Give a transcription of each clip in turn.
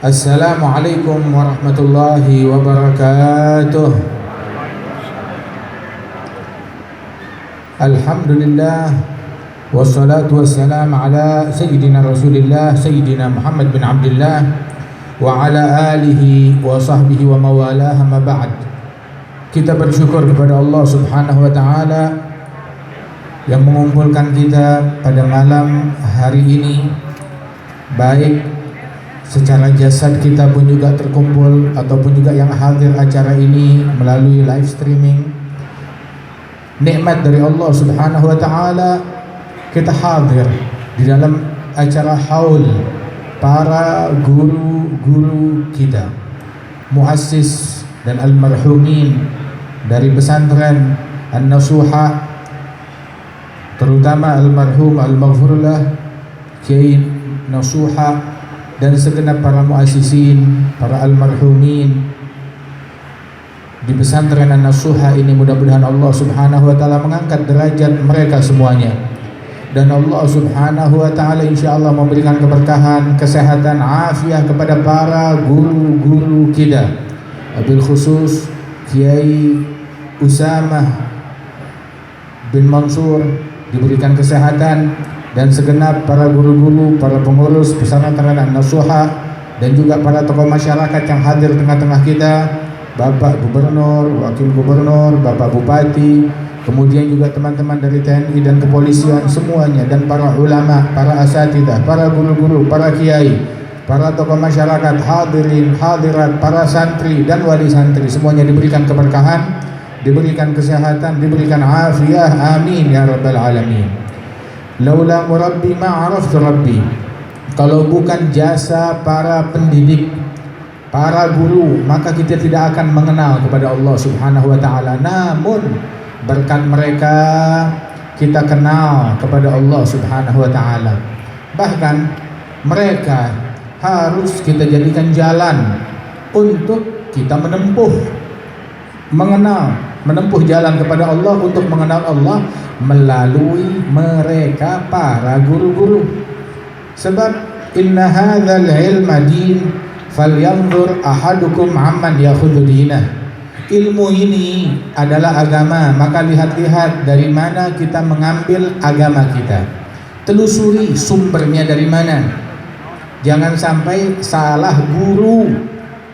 Assalamualaikum warahmatullahi wabarakatuh. Alhamdulillah wassalatu wassalam ala sayyidina Rasulillah Sayyidina Muhammad bin Abdullah wa ala alihi wa sahbihi wa mawalah, amma ba'd. Kita bersyukur kepada Allah Subhanahu wa taala yang mengumpulkan kita pada malam hari ini, baik secara jasad kita pun juga terkumpul ataupun juga yang hadir acara ini melalui live streaming. Nikmat dari Allah Subhanahu wa taala kita hadir di dalam acara haul para guru-guru kita, muassis dan almarhumin dari pesantren An-Nasuha, terutama almarhum al-maghfurlah Kiai Nasuha dan segenap para muassisin, para almarhumin di pesantren An-Nasuha ini. Mudah-mudahan Allah Subhanahu wa taala mengangkat derajat mereka semuanya, dan Allah Subhanahu wa taala insyaallah memberikan keberkahan, kesehatan, afiah kepada para guru-guru kita, wabil khusus Kiai Usamah bin Mansur diberikan kesehatan, dan segenap para guru-guru, para pengurus pesantren An-Nasuha, dan juga para tokoh masyarakat yang hadir tengah-tengah kita, Bapak Gubernur, Wakil Gubernur, Bapak Bupati, kemudian juga teman-teman dari TNI dan kepolisian semuanya, dan para ulama, para asatidzah, para guru-guru, para kiai, para tokoh masyarakat, hadirin, hadirat, para santri dan wali santri, semuanya diberikan keberkahan, diberikan kesehatan, diberikan afiah, amin ya rabbal alamin. Laula murabbi ma araftu rabbi. Kalau bukan jasa para pendidik, para guru, maka kita tidak akan mengenal kepada Allah Subhanahu wa taala. Namun berkat mereka kita kenal kepada Allah Subhanahu wa taala. Bahkan mereka harus kita jadikan jalan untuk kita menempuh jalan kepada Allah, untuk mengenal Allah melalui mereka para guru-guru. Sebab inna hadzal ilma din falyanzur ahadukum amman yakhudhu dinah. Ilmu ini adalah agama, maka lihat-lihat dari mana kita mengambil agama kita. Telusuri sumbernya dari mana. Jangan sampai salah guru,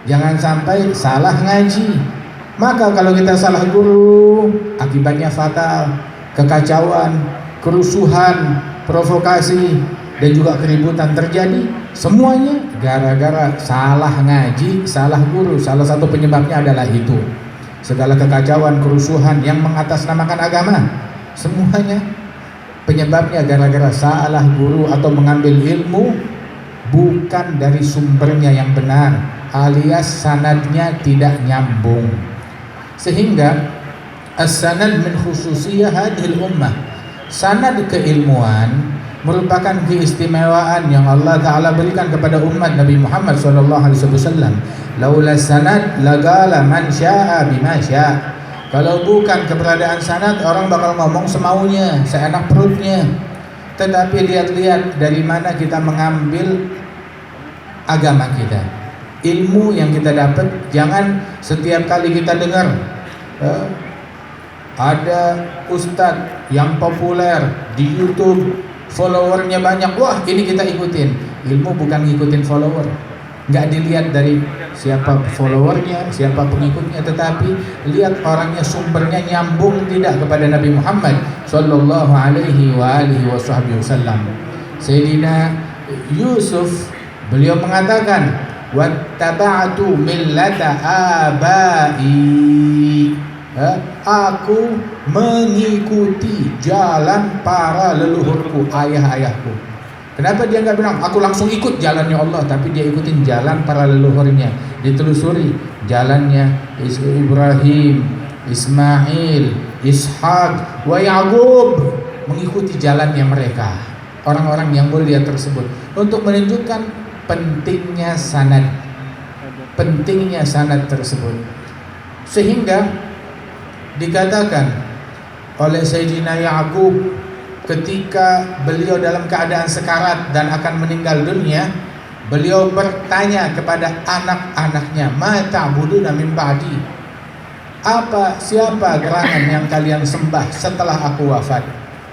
jangan sampai salah ngaji. Maka kalau kita salah guru, akibatnya fatal, kekacauan, kerusuhan, provokasi, dan juga keributan terjadi. Semuanya gara-gara salah ngaji, salah guru. Salah satu penyebabnya adalah itu. Segala kekacauan, kerusuhan yang mengatasnamakan agama, semuanya penyebabnya gara-gara salah guru atau mengambil ilmu bukan dari sumbernya yang benar, alias sanadnya tidak nyambung. Sehingga as-sanad min khususiyah hadhil ummah. Sanad keilmuan merupakan keistimewaan yang Allah Ta'ala berikan kepada umat Nabi Muhammad SAW. Laula sanad lagala man sya'a bima sya'. Kalau bukan keberadaan sanad, orang bakal ngomong semaunya, seenak perutnya. Tetapi lihat-lihat dari mana kita mengambil agama kita, ilmu yang kita dapat. Jangan setiap kali kita dengar ada ustadz yang populer di YouTube, followernya banyak, wah ini kita ikutin. Ilmu bukan ngikutin follower, nggak dilihat dari siapa followernya, siapa pengikutnya, tetapi lihat orangnya, sumbernya nyambung tidak kepada Nabi Muhammad Sallallahu Alaihi Wasallam. Sayyidina Yusuf, beliau mengatakan, wattaba'tu millata abai. Aku mengikuti jalan para leluhurku, ayah-ayahku. Kenapa dia nggak bilang aku langsung ikut jalannya Allah, tapi dia ikutin jalan para leluhurnya. Ditelusuri jalannya Ibrahim, Ismail, Ishak, wa Yaqub, mengikuti jalannya mereka, orang-orang yang mulia tersebut, untuk menunjukkan pentingnya sanad tersebut. Sehingga dikatakan oleh Sayyidina Yaqub ketika beliau dalam keadaan sekarat dan akan meninggal dunia, Beliau bertanya kepada anak-anaknya, "Ma ta'buduna min ba'di?" Siapa gerangan yang kalian sembah setelah aku wafat?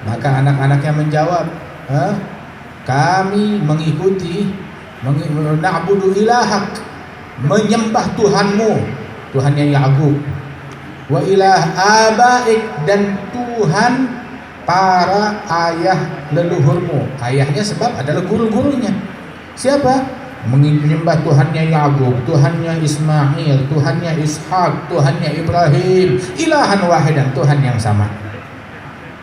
Maka anak-anaknya menjawab, kami mengikuti na'budu ilahak, menyembah Tuhanmu, Tuhannya Ya'qub, wa ilah abaik, dan Tuhan para ayah leluhurmu. Ayahnya sebab adalah guru-gurunya. Siapa? Menyembah Tuhannya Ya'qub, Tuhannya Ismail, Tuhannya Ishak, Tuhannya Ibrahim, ilahan wahidan, Tuhan yang sama.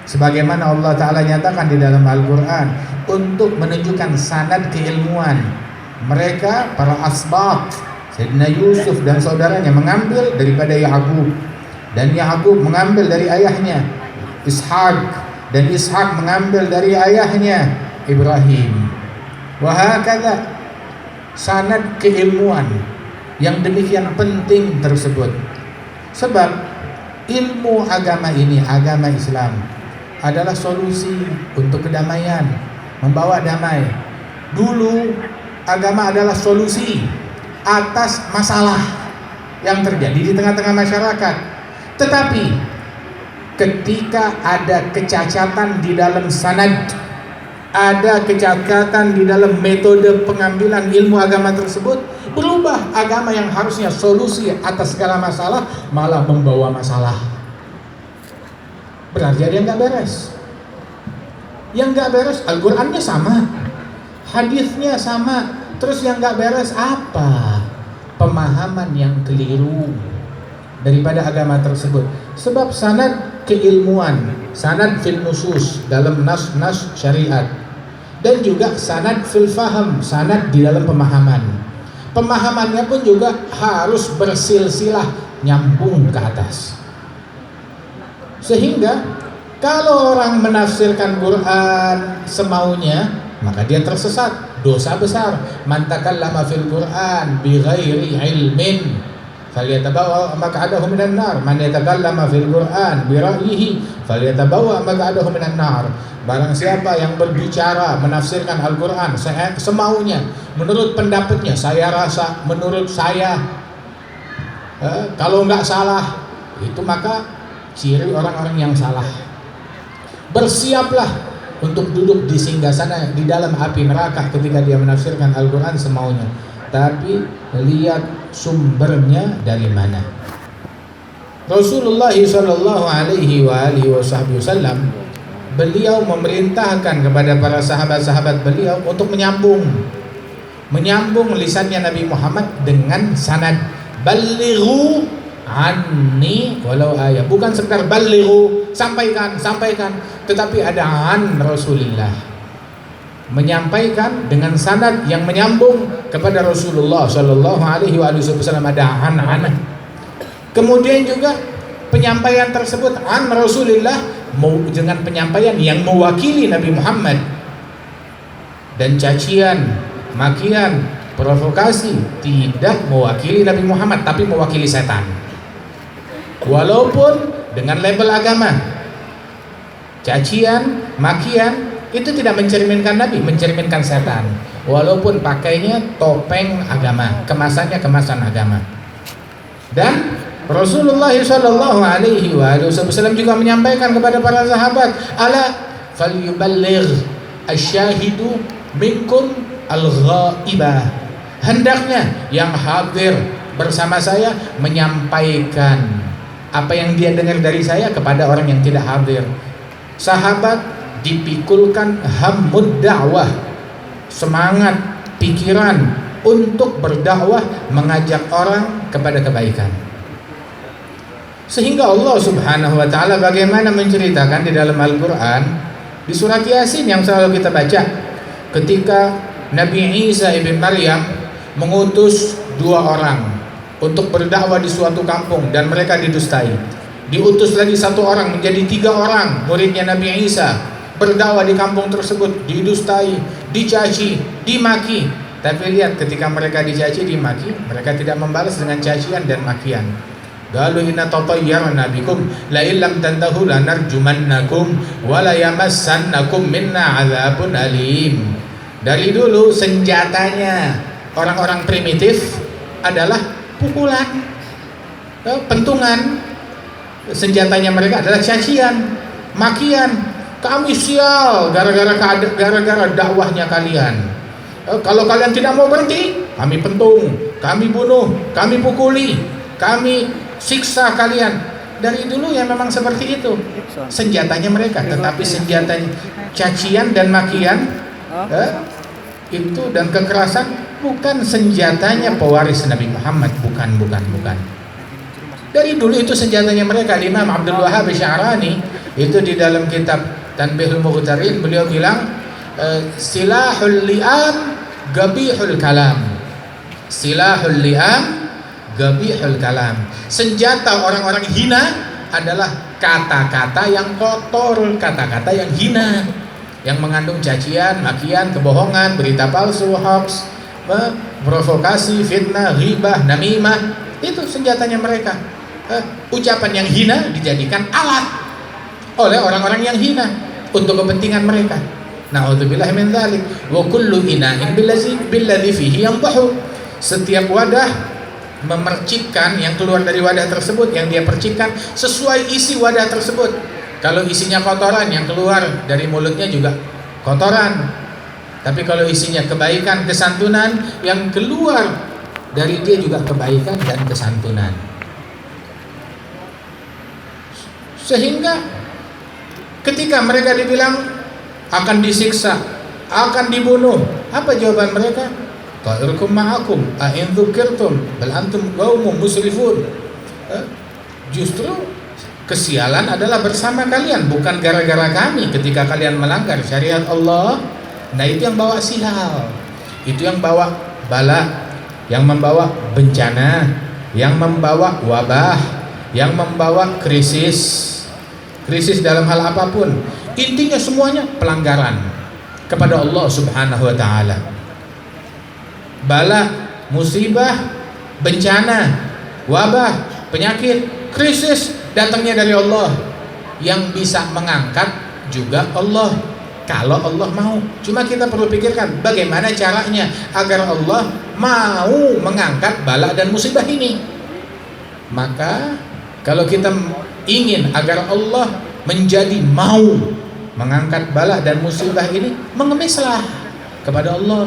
Sebagaimana Allah Ta'ala nyatakan di dalam Al-Quran untuk menunjukkan sanad keilmuan. Mereka para asbab Sayyidina Yusuf dan saudaranya mengambil daripada Ya'qub, dan Ya'qub mengambil dari ayahnya Ishak, dan Ishak mengambil dari ayahnya Ibrahim. Wahakadha, sanad keilmuan yang demikian penting tersebut. Sebab ilmu agama ini, agama Islam, adalah solusi untuk kedamaian, membawa damai. Dulu agama adalah solusi atas masalah yang terjadi di tengah-tengah masyarakat. Tetapi ketika ada kecacatan di dalam sanad, ada kecacatan di dalam metode pengambilan ilmu agama tersebut, berubah agama yang harusnya solusi atas segala masalah malah membawa masalah. Berarti ada yang nggak beres. Yang nggak beres, Al-Qur'annya sama, hadisnya sama, terus yang nggak beres apa? Pemahaman yang keliru daripada agama tersebut. Sebab sanad keilmuan, sanad fil nusus dalam nas-nas syariat, dan juga sanad fil faham, sanad di dalam pemahaman. Pemahamannya pun juga harus bersilsilah, nyambung ke atas. Sehingga kalau orang menafsirkan Quran semaunya, maka dia tersesat, dosa besar. Man takallama fil Quran bi ghairi ilmin falyatabawa maq'adahu minan nar. Man yatakallama fil Quran bi ra'yihi falyatabawa maq'adahu minan nar. Barang siapa yang berbicara menafsirkan Al-Quran semaunya, menurut pendapatnya, saya rasa, menurut saya, kalau nggak salah, itu maka ciri orang-orang yang salah. Bersiaplah untuk duduk di singgasana di dalam api neraka ketika dia menafsirkan Al-Quran semaunya. Tapi lihat sumbernya dari mana. Rasulullah sallallahu alaihi wasallam, beliau memerintahkan kepada para sahabat-sahabat beliau untuk menyambung lisannya Nabi Muhammad dengan sanad. Balighu anni walau ayat, bukan sekedar balighu, sampaikan, tetapi ada an Rasulillah, menyampaikan dengan sanad yang menyambung kepada Rasulullah sallallahu alaihi wasallam, ada an. Kemudian juga penyampaian tersebut an Rasulillah dengan penyampaian yang mewakili Nabi Muhammad, dan cacian, makian, provokasi tidak mewakili Nabi Muhammad tapi mewakili setan. Walaupun dengan label agama, cacian, makian itu tidak mencerminkan Nabi, mencerminkan setan. Walaupun pakainya topeng agama, kemasannya kemasan agama. Dan Rasulullah sallallahu alaihi wasallam juga menyampaikan kepada para sahabat, ala falyuballigh asyahidu minkum al-ghaibah. Hendaknya yang hadir bersama saya menyampaikan apa yang dia dengar dari saya kepada orang yang tidak hadir. Sahabat dipikulkan hammud dakwah, semangat pikiran untuk berdakwah, mengajak orang kepada kebaikan. Sehingga Allah Subhanahu wa taala bagaimana menceritakan di dalam Al-Qur'an di surat Yasin yang selalu kita baca, ketika Nabi Isa ibn Maryam mengutus 2 orang untuk berdakwah di suatu kampung dan mereka didustai. Diutus lagi 1 orang, menjadi 3 orang muridnya Nabi Isa berdakwah di kampung tersebut, didustai, dicaci, dimaki. Tapi lihat, ketika mereka dicaci, dimaki, mereka tidak membalas dengan cacian dan makian. Qalu inna tatayyarna bikum la illam tantahu lanarjumannakum wa la yamassannakum minna adzabun alim. Dari dulu senjatanya orang-orang primitif adalah pukulan, pentungan. Senjatanya mereka adalah cacian, makian. Kami sial gara-gara dakwahnya kalian. Kalau kalian tidak mau berhenti, kami pentung, kami bunuh, kami pukuli, kami siksa kalian. Dari dulu ya memang seperti itu senjatanya mereka. Tetapi senjatanya cacian dan makian itu dan kekerasan bukan senjatanya pewaris Nabi Muhammad. Bukan. Dari dulu itu senjatanya mereka. Imam Abdul Wahhab Sya'rani itu di dalam kitab Tanbihul Mughtarin beliau bilang silahul li'am gabihul kalam. Silahul li'am gabihul kalam. Senjata orang-orang hina adalah kata-kata yang kotor, kata-kata yang hina, yang mengandung cacian, makian, kebohongan, berita palsu, hoax, provokasi, fitnah, ghibah, namimah. Itu senjatanya mereka. Ucapan yang hina dijadikan alat oleh orang-orang yang hina untuk kepentingan mereka. Na'udzubillah min dzalik. Wa kullu ina'in billadzi fihi yanbahu. Setiap wadah memercikkan yang keluar dari wadah tersebut, yang dia percikkan sesuai isi wadah tersebut. Kalau isinya kotoran, yang keluar dari mulutnya juga kotoran. Tapi kalau isinya kebaikan, kesantunan, yang keluar dari dia juga kebaikan dan kesantunan. Sehingga ketika mereka dibilang akan disiksa, akan dibunuh, apa jawaban mereka? Ta'irukum ma'akum a'in dzukirtum bal antum qaumun musrifun. Justru kesialan adalah bersama kalian, bukan gara-gara kami ketika kalian melanggar syariat Allah. Nah, itu yang bawa sial, itu yang bawa bala, yang membawa bencana, yang membawa wabah, yang membawa krisis dalam hal apapun. Intinya semuanya pelanggaran kepada Allah Subhanahu wa taala. Bala, musibah, bencana, wabah, penyakit, krisis datangnya dari Allah. Yang bisa mengangkat juga Allah kalau Allah mau. Cuma kita perlu pikirkan bagaimana caranya agar Allah mau mengangkat bala dan musibah ini. Maka kalau kita ingin agar Allah menjadi mau mengangkat bala dan musibah ini, mengemislah kepada Allah,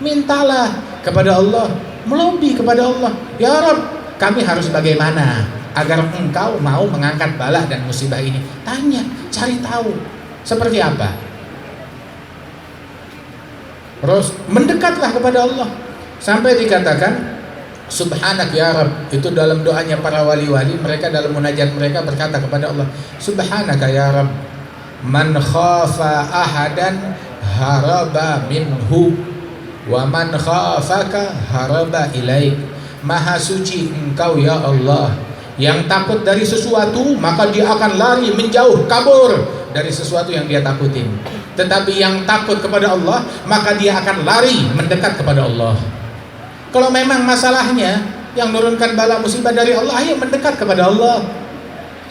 mintalah kepada Allah, melobi kepada Allah, ya Rabb, kami harus bagaimana agar engkau mau mengangkat bala dan musibah ini. Tanya, cari tahu seperti apa. Terus mendekatlah kepada Allah sampai dikatakan Subhanak ya Rabb. Itu dalam doanya para wali-wali, mereka dalam munajat mereka berkata kepada Allah, Subhanaka ya Rabb, man khafa ahadan haraba minhu wa man khafaka haraba ilaik. Maha suci engkau ya Allah, yang takut dari sesuatu maka dia akan lari menjauh, kabur dari sesuatu yang dia takutin. Tetapi yang takut kepada Allah maka dia akan lari mendekat kepada Allah. Kalau memang masalahnya yang menurunkan bala musibah dari Allah, ayo mendekat kepada Allah.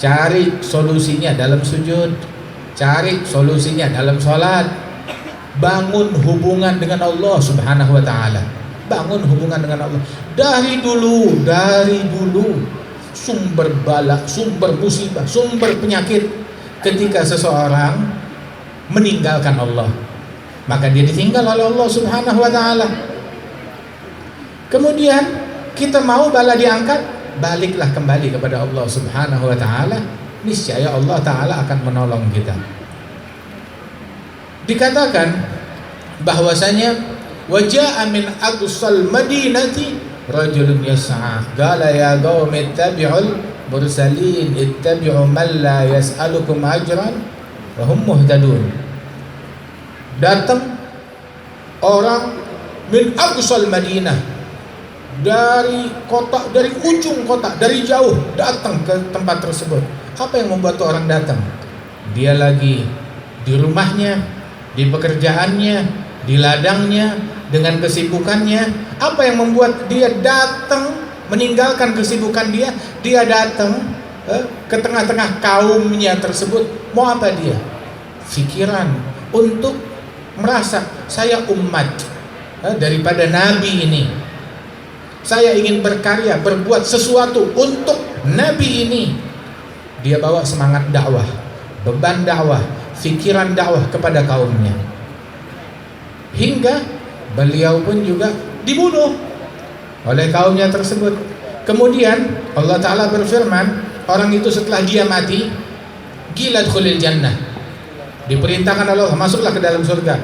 Cari solusinya dalam sujud, cari solusinya dalam sholat. Bangun hubungan dengan Allah Subhanahu wa ta'ala. Bangun hubungan dengan Allah. Dari dulu sumber bala, sumber musibah, sumber penyakit ketika seseorang meninggalkan Allah, maka dia ditinggal oleh Allah Subhanahu wa ta'ala. Kemudian kita mau bala diangkat, baliklah kembali kepada Allah Subhanahu wa ta'ala. Niscaya Allah ta'ala akan menolong kita. Dikatakan bahwasanya waja'a min aqsal madinati rajulun yas'a qala ya qaumi ittabi'ul mursalin ittabi'u man la yas'alukum ajran wa hum muhtadun. Datang orang min aqsal Madinah, dari kota, dari ujung kota, dari jauh datang ke tempat tersebut. Apa yang membuat orang datang? Dia lagi di rumahnya, di pekerjaannya, di ladangnya, dengan kesibukannya. Apa yang membuat dia datang, meninggalkan kesibukan dia? Dia datang ke tengah-tengah kaumnya tersebut. Mau apa dia? Pikiran untuk merasa saya umat daripada Nabi ini. Saya ingin berkarya, berbuat sesuatu untuk Nabi ini. Dia bawa semangat dakwah, beban dakwah, fikiran dakwah kepada kaumnya. Hingga beliau pun juga dibunuh oleh kaumnya tersebut. Kemudian Allah Ta'ala berfirman, orang itu setelah dia mati, gila khulil jannah, diperintahkan Allah, masuklah ke dalam surga.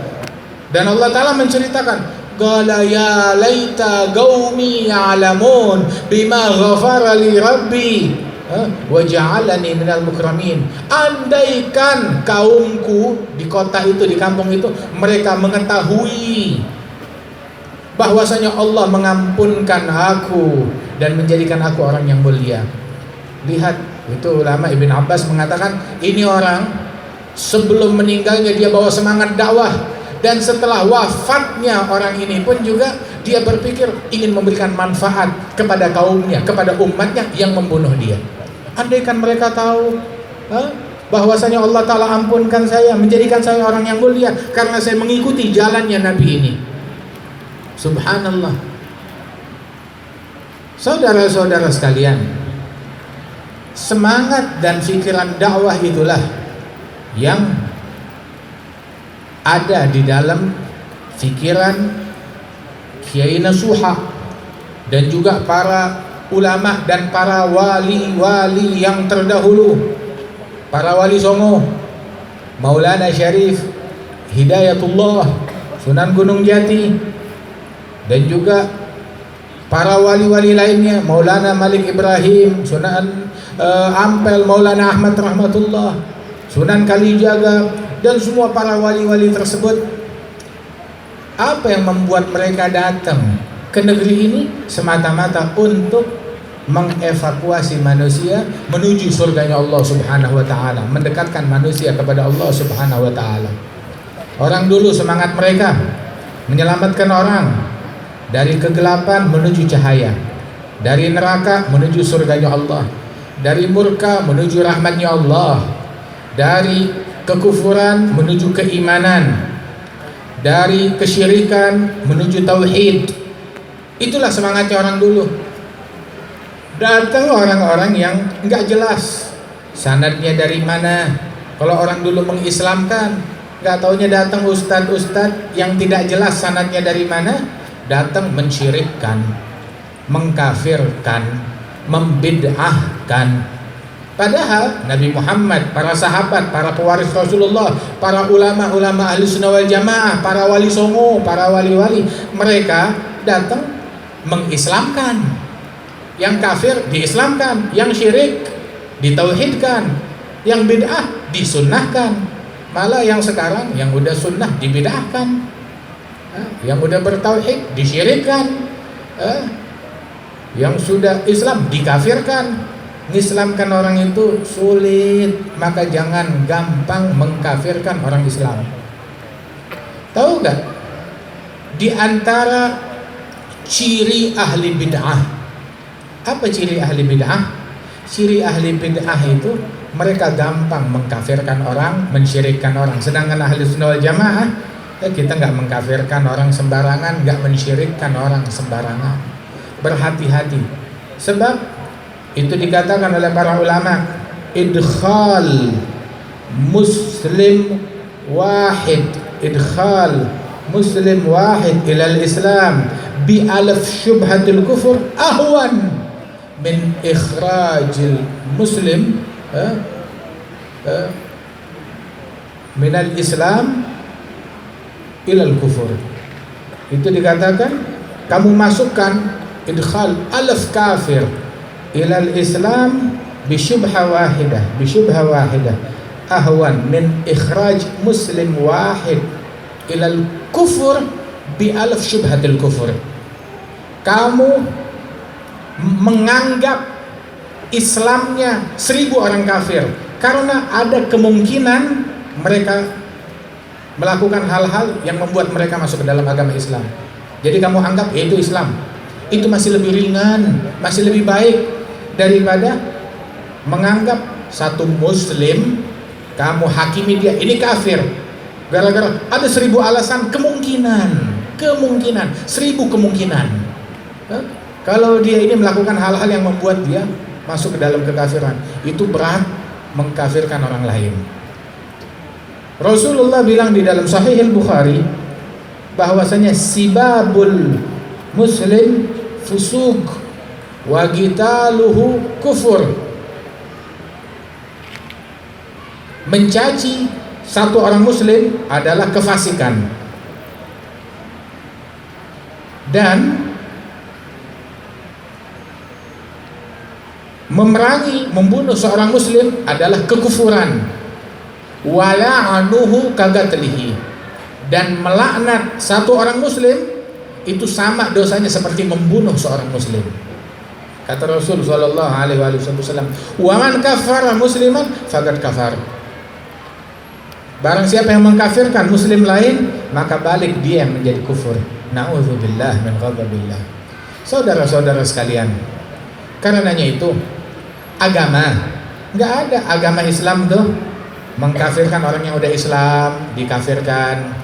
Dan Allah Ta'ala menceritakan, qala ya laita qaumi ya'lamun bima ghafara li rabbi wa ja'alani minal mukramin. Andaikan kaumku di kota itu, di kampung itu, mereka mengetahui bahwasanya Allah mengampunkan aku dan menjadikan aku orang yang mulia. Lihat, itu ulama Ibn Abbas mengatakan, ini orang sebelum meninggalnya dia bawa semangat dakwah, dan setelah wafatnya orang ini pun juga dia berpikir ingin memberikan manfaat kepada kaumnya, kepada umatnya yang membunuh dia. Andaikan mereka tahu bahwasanya Allah Ta'ala ampunkan saya, menjadikan saya orang yang mulia karena saya mengikuti jalannya Nabi ini. Subhanallah. Saudara-saudara sekalian, semangat dan pikiran dakwah itulah yang ada di dalam pikiran Kiai Nasuha dan juga para ulama dan para wali-wali yang terdahulu, para wali Songo, Maulana Syarif Hidayatullah Sunan Gunung Jati, dan juga para wali-wali lainnya, Maulana Malik Ibrahim, Sunan Ampel, Maulana Ahmad Rahmatullah, Sunan Kalijaga, dan semua para wali-wali tersebut. Apa yang membuat mereka datang ke negeri ini? Semata-mata untuk mengevakuasi manusia menuju surganya Allah Subhanahu wa ta'ala, mendekatkan manusia kepada Allah Subhanahu wa ta'ala. Orang dulu semangat mereka menyelamatkan orang dari kegelapan menuju cahaya, dari neraka menuju surganya Allah, dari murka menuju rahmatnya Allah, dari kekufuran menuju keimanan, dari kesyirikan menuju tauhid. Itulah semangatnya orang dulu. Datang orang-orang yang enggak jelas sanadnya dari mana. Kalau orang dulu mengislamkan, enggak taunya datang ustadz-ustadz yang tidak jelas sanadnya dari mana, datang mensyirikkan, mengkafirkan, membid'ahkan. Padahal Nabi Muhammad, para sahabat, para pewaris Rasulullah, para ulama-ulama ahli sunnah wal jamaah, para wali songo, para wali-wali, mereka datang mengislamkan. Yang kafir diislamkan, yang syirik ditauhidkan, yang bid'ah disunnahkan. Malah yang sekarang yang udah sunnah dibid'ahkan, yang udah bertauhid disyirikkan, yang sudah Islam dikafirkan. Mengislamkan orang itu sulit, maka jangan gampang mengkafirkan orang Islam. Tahu gak? Di antara ciri ahli bid'ah, apa ciri ahli bid'ah? Ciri ahli bid'ah itu mereka gampang mengkafirkan orang, mensyirikkan orang. Sedangkan ahli sunnah wal jamaah, kita nggak mengkafirkan orang sembarangan, nggak mensyirikkan orang sembarangan. Berhati-hati, sebab itu dikatakan oleh para ulama, idkhal muslim wahid ilal Islam bi alaf syubhatil kufur ahwan min ikhrajil muslim minal Islam ilal kufur. Itu dikatakan kamu masukkan idkhal alaf kafir ilal Islam bisyubha wahidah ahwan min ikhraj muslim wahid ilal kufur bi alaf syubhatil kufur. Kamu menganggap Islamnya 1000 orang kafir karena ada kemungkinan mereka melakukan hal-hal yang membuat mereka masuk ke dalam agama Islam. Jadi kamu anggap itu Islam, itu masih lebih ringan, masih lebih baik daripada menganggap satu muslim kamu hakimi dia ini kafir, Gara-gara ada 1000 alasan, kemungkinan 1000 kemungkinan. Kalau dia ini melakukan hal-hal yang membuat dia masuk ke dalam kekafiran, itu berat mengkafirkan orang lain. Rasulullah bilang di dalam Sahih Al-Bukhari bahwasanya sibabul muslim fusuk wa qitaluhu kufur. Mencaci satu orang muslim adalah kefasikan, dan memerangi, membunuh seorang muslim adalah kekufuran. Wala'anuhu kagatlihi, dan melaknat satu orang muslim itu sama dosanya seperti membunuh seorang muslim. Kata Rasul sallallahu alaihi wasallam, "Wa man kafara musliman faqad kafar." Barang siapa yang mengkafirkan muslim lain, maka balik dia yang menjadi kufur. Na'udzubillah min ghadabillah. Saudara-saudara sekalian, karenanya itu agama, nggak ada agama Islam tuh mengkafirkan orang yang udah Islam, dikafirkan,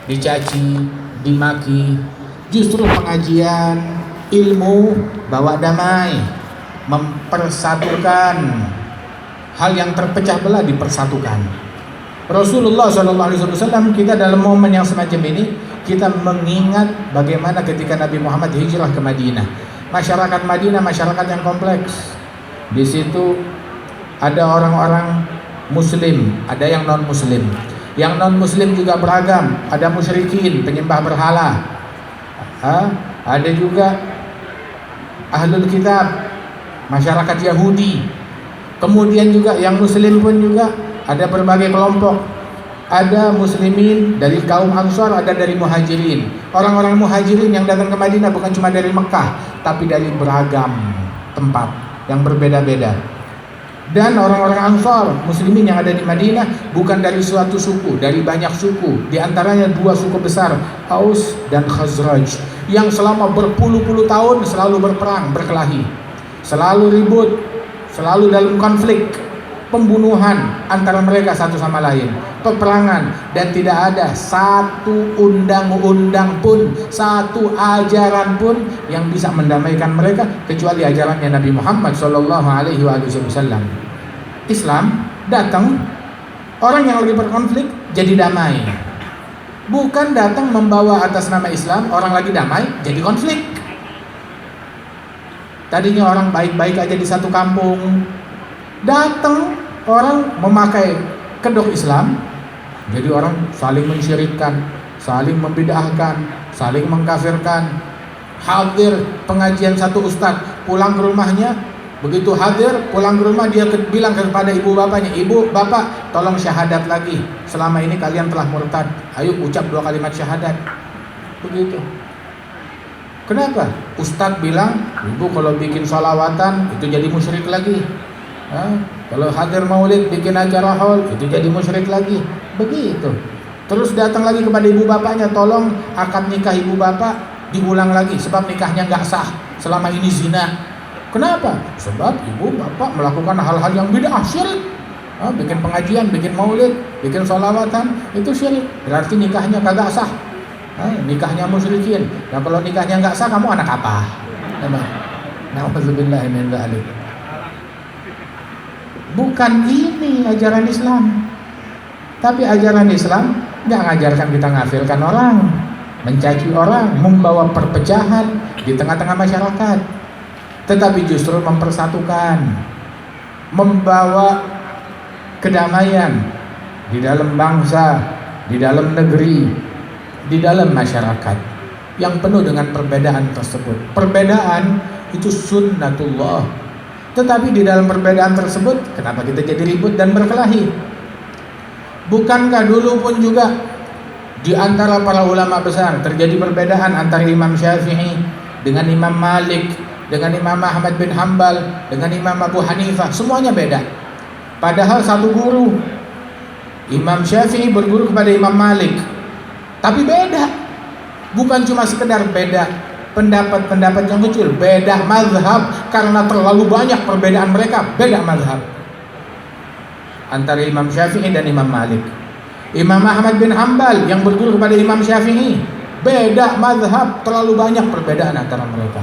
dicaci, dimaki. Justru pengajian ilmu bawa damai, mempersatukan hal yang terpecah belah dipersatukan. Rasulullah SAW, kita dalam momen yang semacam ini, kita mengingat bagaimana ketika Nabi Muhammad hijrah ke Madinah. Masyarakat Madinah masyarakat yang kompleks. Di situ ada orang-orang muslim, ada yang non muslim. Yang non muslim juga beragam, ada musyrikin, penyembah berhala. Ada juga ahlul kitab, masyarakat Yahudi. Kemudian juga yang muslim pun juga ada berbagai kelompok. Ada muslimin dari kaum Ansar, ada dari muhajirin. Orang-orang muhajirin yang datang ke Madinah bukan cuma dari Mekah, tapi dari beragam tempat yang berbeda-beda. Dan orang-orang Ansar, muslimin yang ada di Madinah bukan dari suatu suku, dari banyak suku. Di antaranya 2 suku besar, Aus dan Khazraj, yang selama berpuluh-puluh tahun selalu berperang, berkelahi, selalu ribut, selalu dalam konflik, pembunuhan antara mereka satu sama lain, peperangan, dan tidak ada satu undang-undang pun, satu ajaran pun yang bisa mendamaikan mereka kecuali ajarannya Nabi Muhammad SAW. Islam datang, orang yang lagi berkonflik jadi damai, bukan datang membawa atas nama Islam orang lagi damai jadi konflik. Tadinya orang baik-baik aja di satu kampung, datang orang memakai kedok Islam, jadi orang saling mensyirikkan, saling membid'ahkan, saling mengkafirkan. Hadir pengajian satu ustadz, pulang ke rumahnya, begitu hadir pulang ke rumah dia bilang kepada ibu bapaknya, "Ibu, bapak, tolong syahadat lagi. Selama ini kalian telah murtad. Ayo ucap 2 kalimat syahadat." Begitu. Kenapa? Ustadz bilang, "Ibu kalau bikin sholawatan itu jadi musyrik lagi. Kalau hadir maulid bikin acara haul itu jadi musyrik lagi." Begitu. Terus datang lagi kepada ibu bapaknya, "Tolong akad nikah ibu bapak diulang lagi sebab nikahnya nggak sah, selama ini zina." Kenapa? Sebab ibu bapak melakukan hal-hal yang bid'ah, syirik. Bikin pengajian, bikin maulid, bikin sholawatan itu syirik, berarti nikahnya kagak sah. Nikahnya musyrikin. Dan kalau nikahnya nggak sah, kamu anak apa? Na'udzubillah min dzalik. Bukan ini ajaran Islam. Tapi ajaran Islam nggak ngajarkan kita ngafirkan orang, mencaci orang, membawa perpecahan di tengah-tengah masyarakat, tetapi justru mempersatukan, membawa kedamaian di dalam bangsa, di dalam negeri, di dalam masyarakat yang penuh dengan perbedaan tersebut. Perbedaan itu sunnatullah, tetapi di dalam perbedaan tersebut kenapa kita jadi ribut dan berkelahi? Bukankah dulu pun juga di antara para ulama besar terjadi perbedaan antara Imam Syafi'i dengan Imam Malik, dengan Imam Ahmad bin Hanbal, dengan Imam Abu Hanifah, semuanya beda. Padahal satu guru. Imam Syafi'i berguru kepada Imam Malik, tapi beda. Bukan cuma sekedar beda pendapat-pendapat yang kecil, beda mazhab karena terlalu banyak perbedaan mereka, beda mazhab antara Imam Syafi'i dan Imam Malik. Imam Ahmad bin Hambal yang berguru kepada Imam Syafi'i, beda mazhab, terlalu banyak perbedaan antara mereka.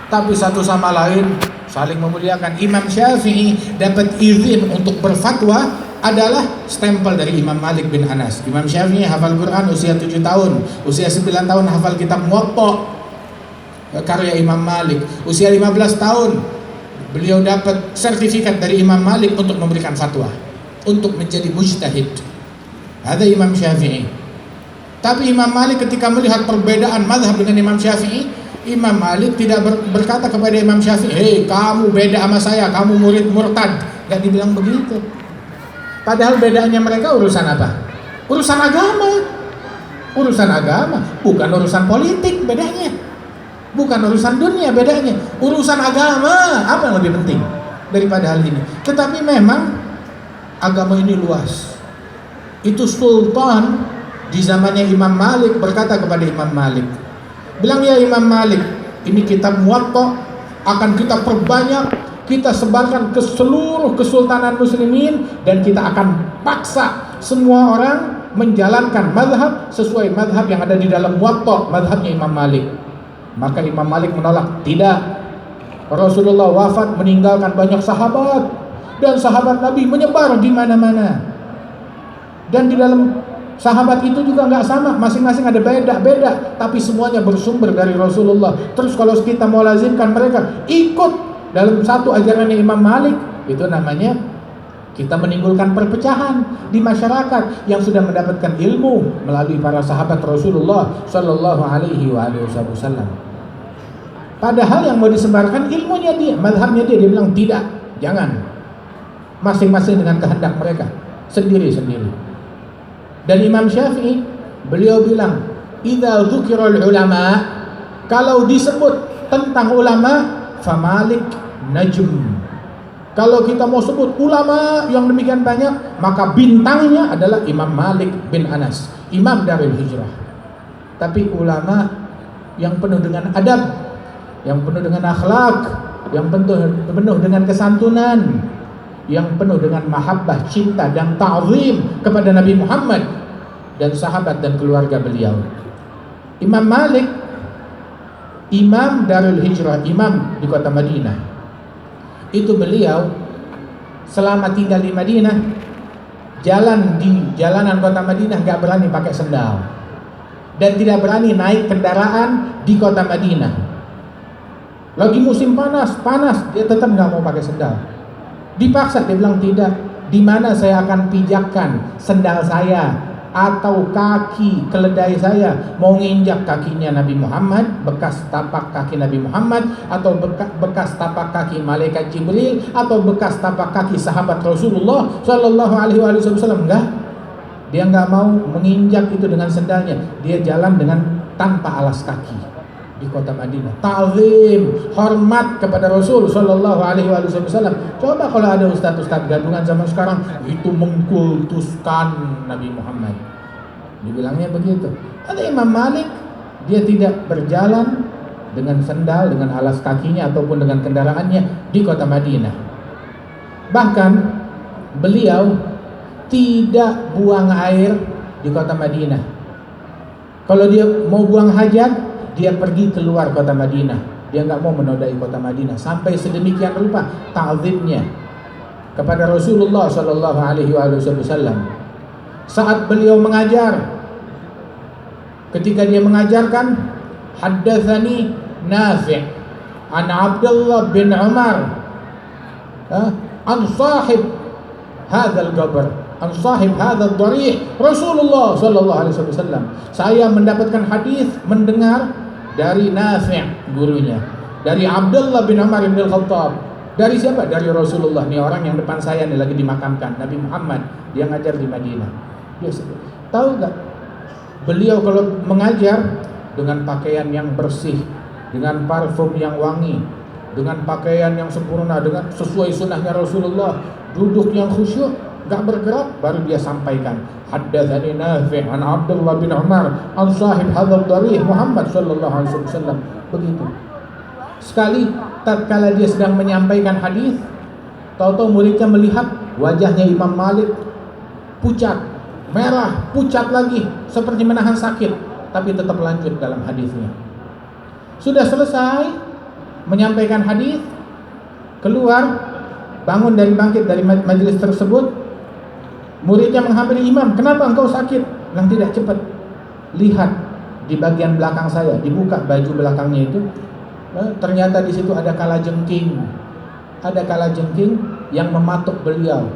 Tapi satu sama lain saling memuliakan. Imam Syafi'i dapat izin untuk berfatwa adalah stempel dari Imam Malik bin Anas. Imam Syafi'i hafal Quran usia 7 tahun, usia 9 tahun hafal kitab Muwatta karya Imam Malik. Usia 15 tahun beliau dapat sertifikat dari Imam Malik untuk memberikan fatwa, untuk menjadi mujtahid. Ada Imam Syafi'i. Tapi Imam Malik ketika melihat perbedaan mazhab dengan Imam Syafi'i, Imam Malik tidak berkata kepada Imam Syafi'i, "Hei, kamu beda sama saya, kamu murid murtad." Gak dibilang begitu. Padahal bedanya mereka urusan apa? Urusan agama. Urusan agama, bukan urusan politik bedanya. Bukan urusan dunia bedanya. Urusan agama, apa yang lebih penting daripada hal ini? Tetapi memang agama ini luas. Itu sultan di zamannya Imam Malik berkata kepada Imam Malik, bilang, "Ya Imam Malik, ini kitab Muwatta akan kita perbanyak, kita sebarkan ke seluruh kesultanan muslimin, dan kita akan paksa semua orang menjalankan mazhab sesuai mazhab yang ada di dalam Muwatta, mazhabnya Imam Malik." Maka Imam Malik menolak, "Tidak. Rasulullah wafat meninggalkan banyak sahabat, dan sahabat Nabi menyebar di mana-mana. Dan di dalam sahabat itu juga nggak sama, masing-masing ada beda-beda, tapi semuanya bersumber dari Rasulullah. Terus kalau kita mau lazimkan mereka ikut dalam satu ajarannya Imam Malik, itu namanya kita menimbulkan perpecahan di masyarakat yang sudah mendapatkan ilmu melalui para sahabat Rasulullah Shallallahu Alaihi Wasallam. Padahal yang mau disebarkan ilmunya dia, mazhabnya dia bilang tidak, jangan. Masing-masing dengan kehendak mereka sendiri-sendiri. Dan Imam Syafi'i beliau bilang, "Idza dzukirul ulama," kalau disebut tentang ulama, fa Malik najm. Kalau kita mau sebut ulama yang demikian banyak, maka bintangnya adalah Imam Malik bin Anas, Imam Darul Hijrah. Tapi ulama yang penuh dengan adab, yang penuh dengan akhlak, yang penuh dengan kesantunan, yang penuh dengan mahabbah, cinta dan ta'zim kepada Nabi Muhammad dan sahabat dan keluarga beliau. Imam Malik, Imam Darul Hijrah, imam di kota Madinah. Itu beliau selama tinggal di Madinah, jalan di jalanan kota Madinah gak berani pakai sendal, dan tidak berani naik kendaraan di kota Madinah. Lagi musim panas, dia tetap gak mau pakai sendal. Dipaksa, dia bilang tidak. Di mana saya akan pijakkan sendal saya atau kaki keledai saya, mau nginjak kakinya Nabi Muhammad, bekas tapak kaki Nabi Muhammad, atau bekas tapak kaki malaikat Jibril, atau bekas tapak kaki sahabat Rasulullah Shallallahu Alaihi Wasallam? Enggak. Dia nggak mau menginjak itu dengan sendalnya. Dia jalan dengan tanpa alas kaki di kota Madinah. Ta'zim, hormat kepada Rasul Shallallahu Alaihi Wasallam. Coba kalau ada ustadz gadungan zaman sekarang, itu mengkultuskan Nabi Muhammad. Dibilangnya begitu. Ada Imam Malik, dia tidak berjalan dengan sendal, dengan alas kakinya ataupun dengan kendaraannya di kota Madinah. Bahkan beliau tidak buang air di kota Madinah. Kalau dia mau buang hajat, dia pergi keluar kota Madinah. Dia nggak mau menodai kota Madinah. Sampai sedemikian rupa ta'zimnya kepada Rasulullah Shallallahu Alaihi Wasallam. Saat beliau mengajar, ketika dia mengajarkan, haddatsani Nafi' an Abdullah bin Umar an sahib hadzal qabr, an sahib hadzal dharih Rasulullah Shallallahu Alaihi Wasallam. Saya mendapatkan hadis, mendengar dari Nafi', gurunya, dari Abdullah bin Umar bin Al-Khattab. Dari siapa? Dari Rasulullah. Nih orang yang depan saya nih lagi dimakamkan, Nabi Muhammad. Dia ngajar di Madinah. Dia tahu gak? Beliau kalau mengajar dengan pakaian yang bersih, dengan parfum yang wangi, dengan pakaian yang sempurna, dengan sesuai sunnahnya Rasulullah, duduk yang khusyuk, gak bergerak, baru dia sampaikan, haddatsani Nafi' an Abdullah bin Umar an sahib hadzal dharih Muhammad sallallahu alaihi wasallam. Begitu. Sekali tatkala dia sedang menyampaikan hadis, tahu-tahu muridnya melihat wajahnya Imam Malik pucat, merah, pucat lagi, seperti menahan sakit, tapi tetap lanjut dalam hadisnya. Sudah selesai menyampaikan hadis, keluar, bangun dari bangkit dari majelis tersebut. Muridnya menghampiri imam, kenapa engkau sakit? Bilang, tidak, cepat, lihat di bagian belakang saya, dibuka baju belakangnya itu, ternyata di situ ada kalajengking. Ada kalajengking yang mematuk beliau.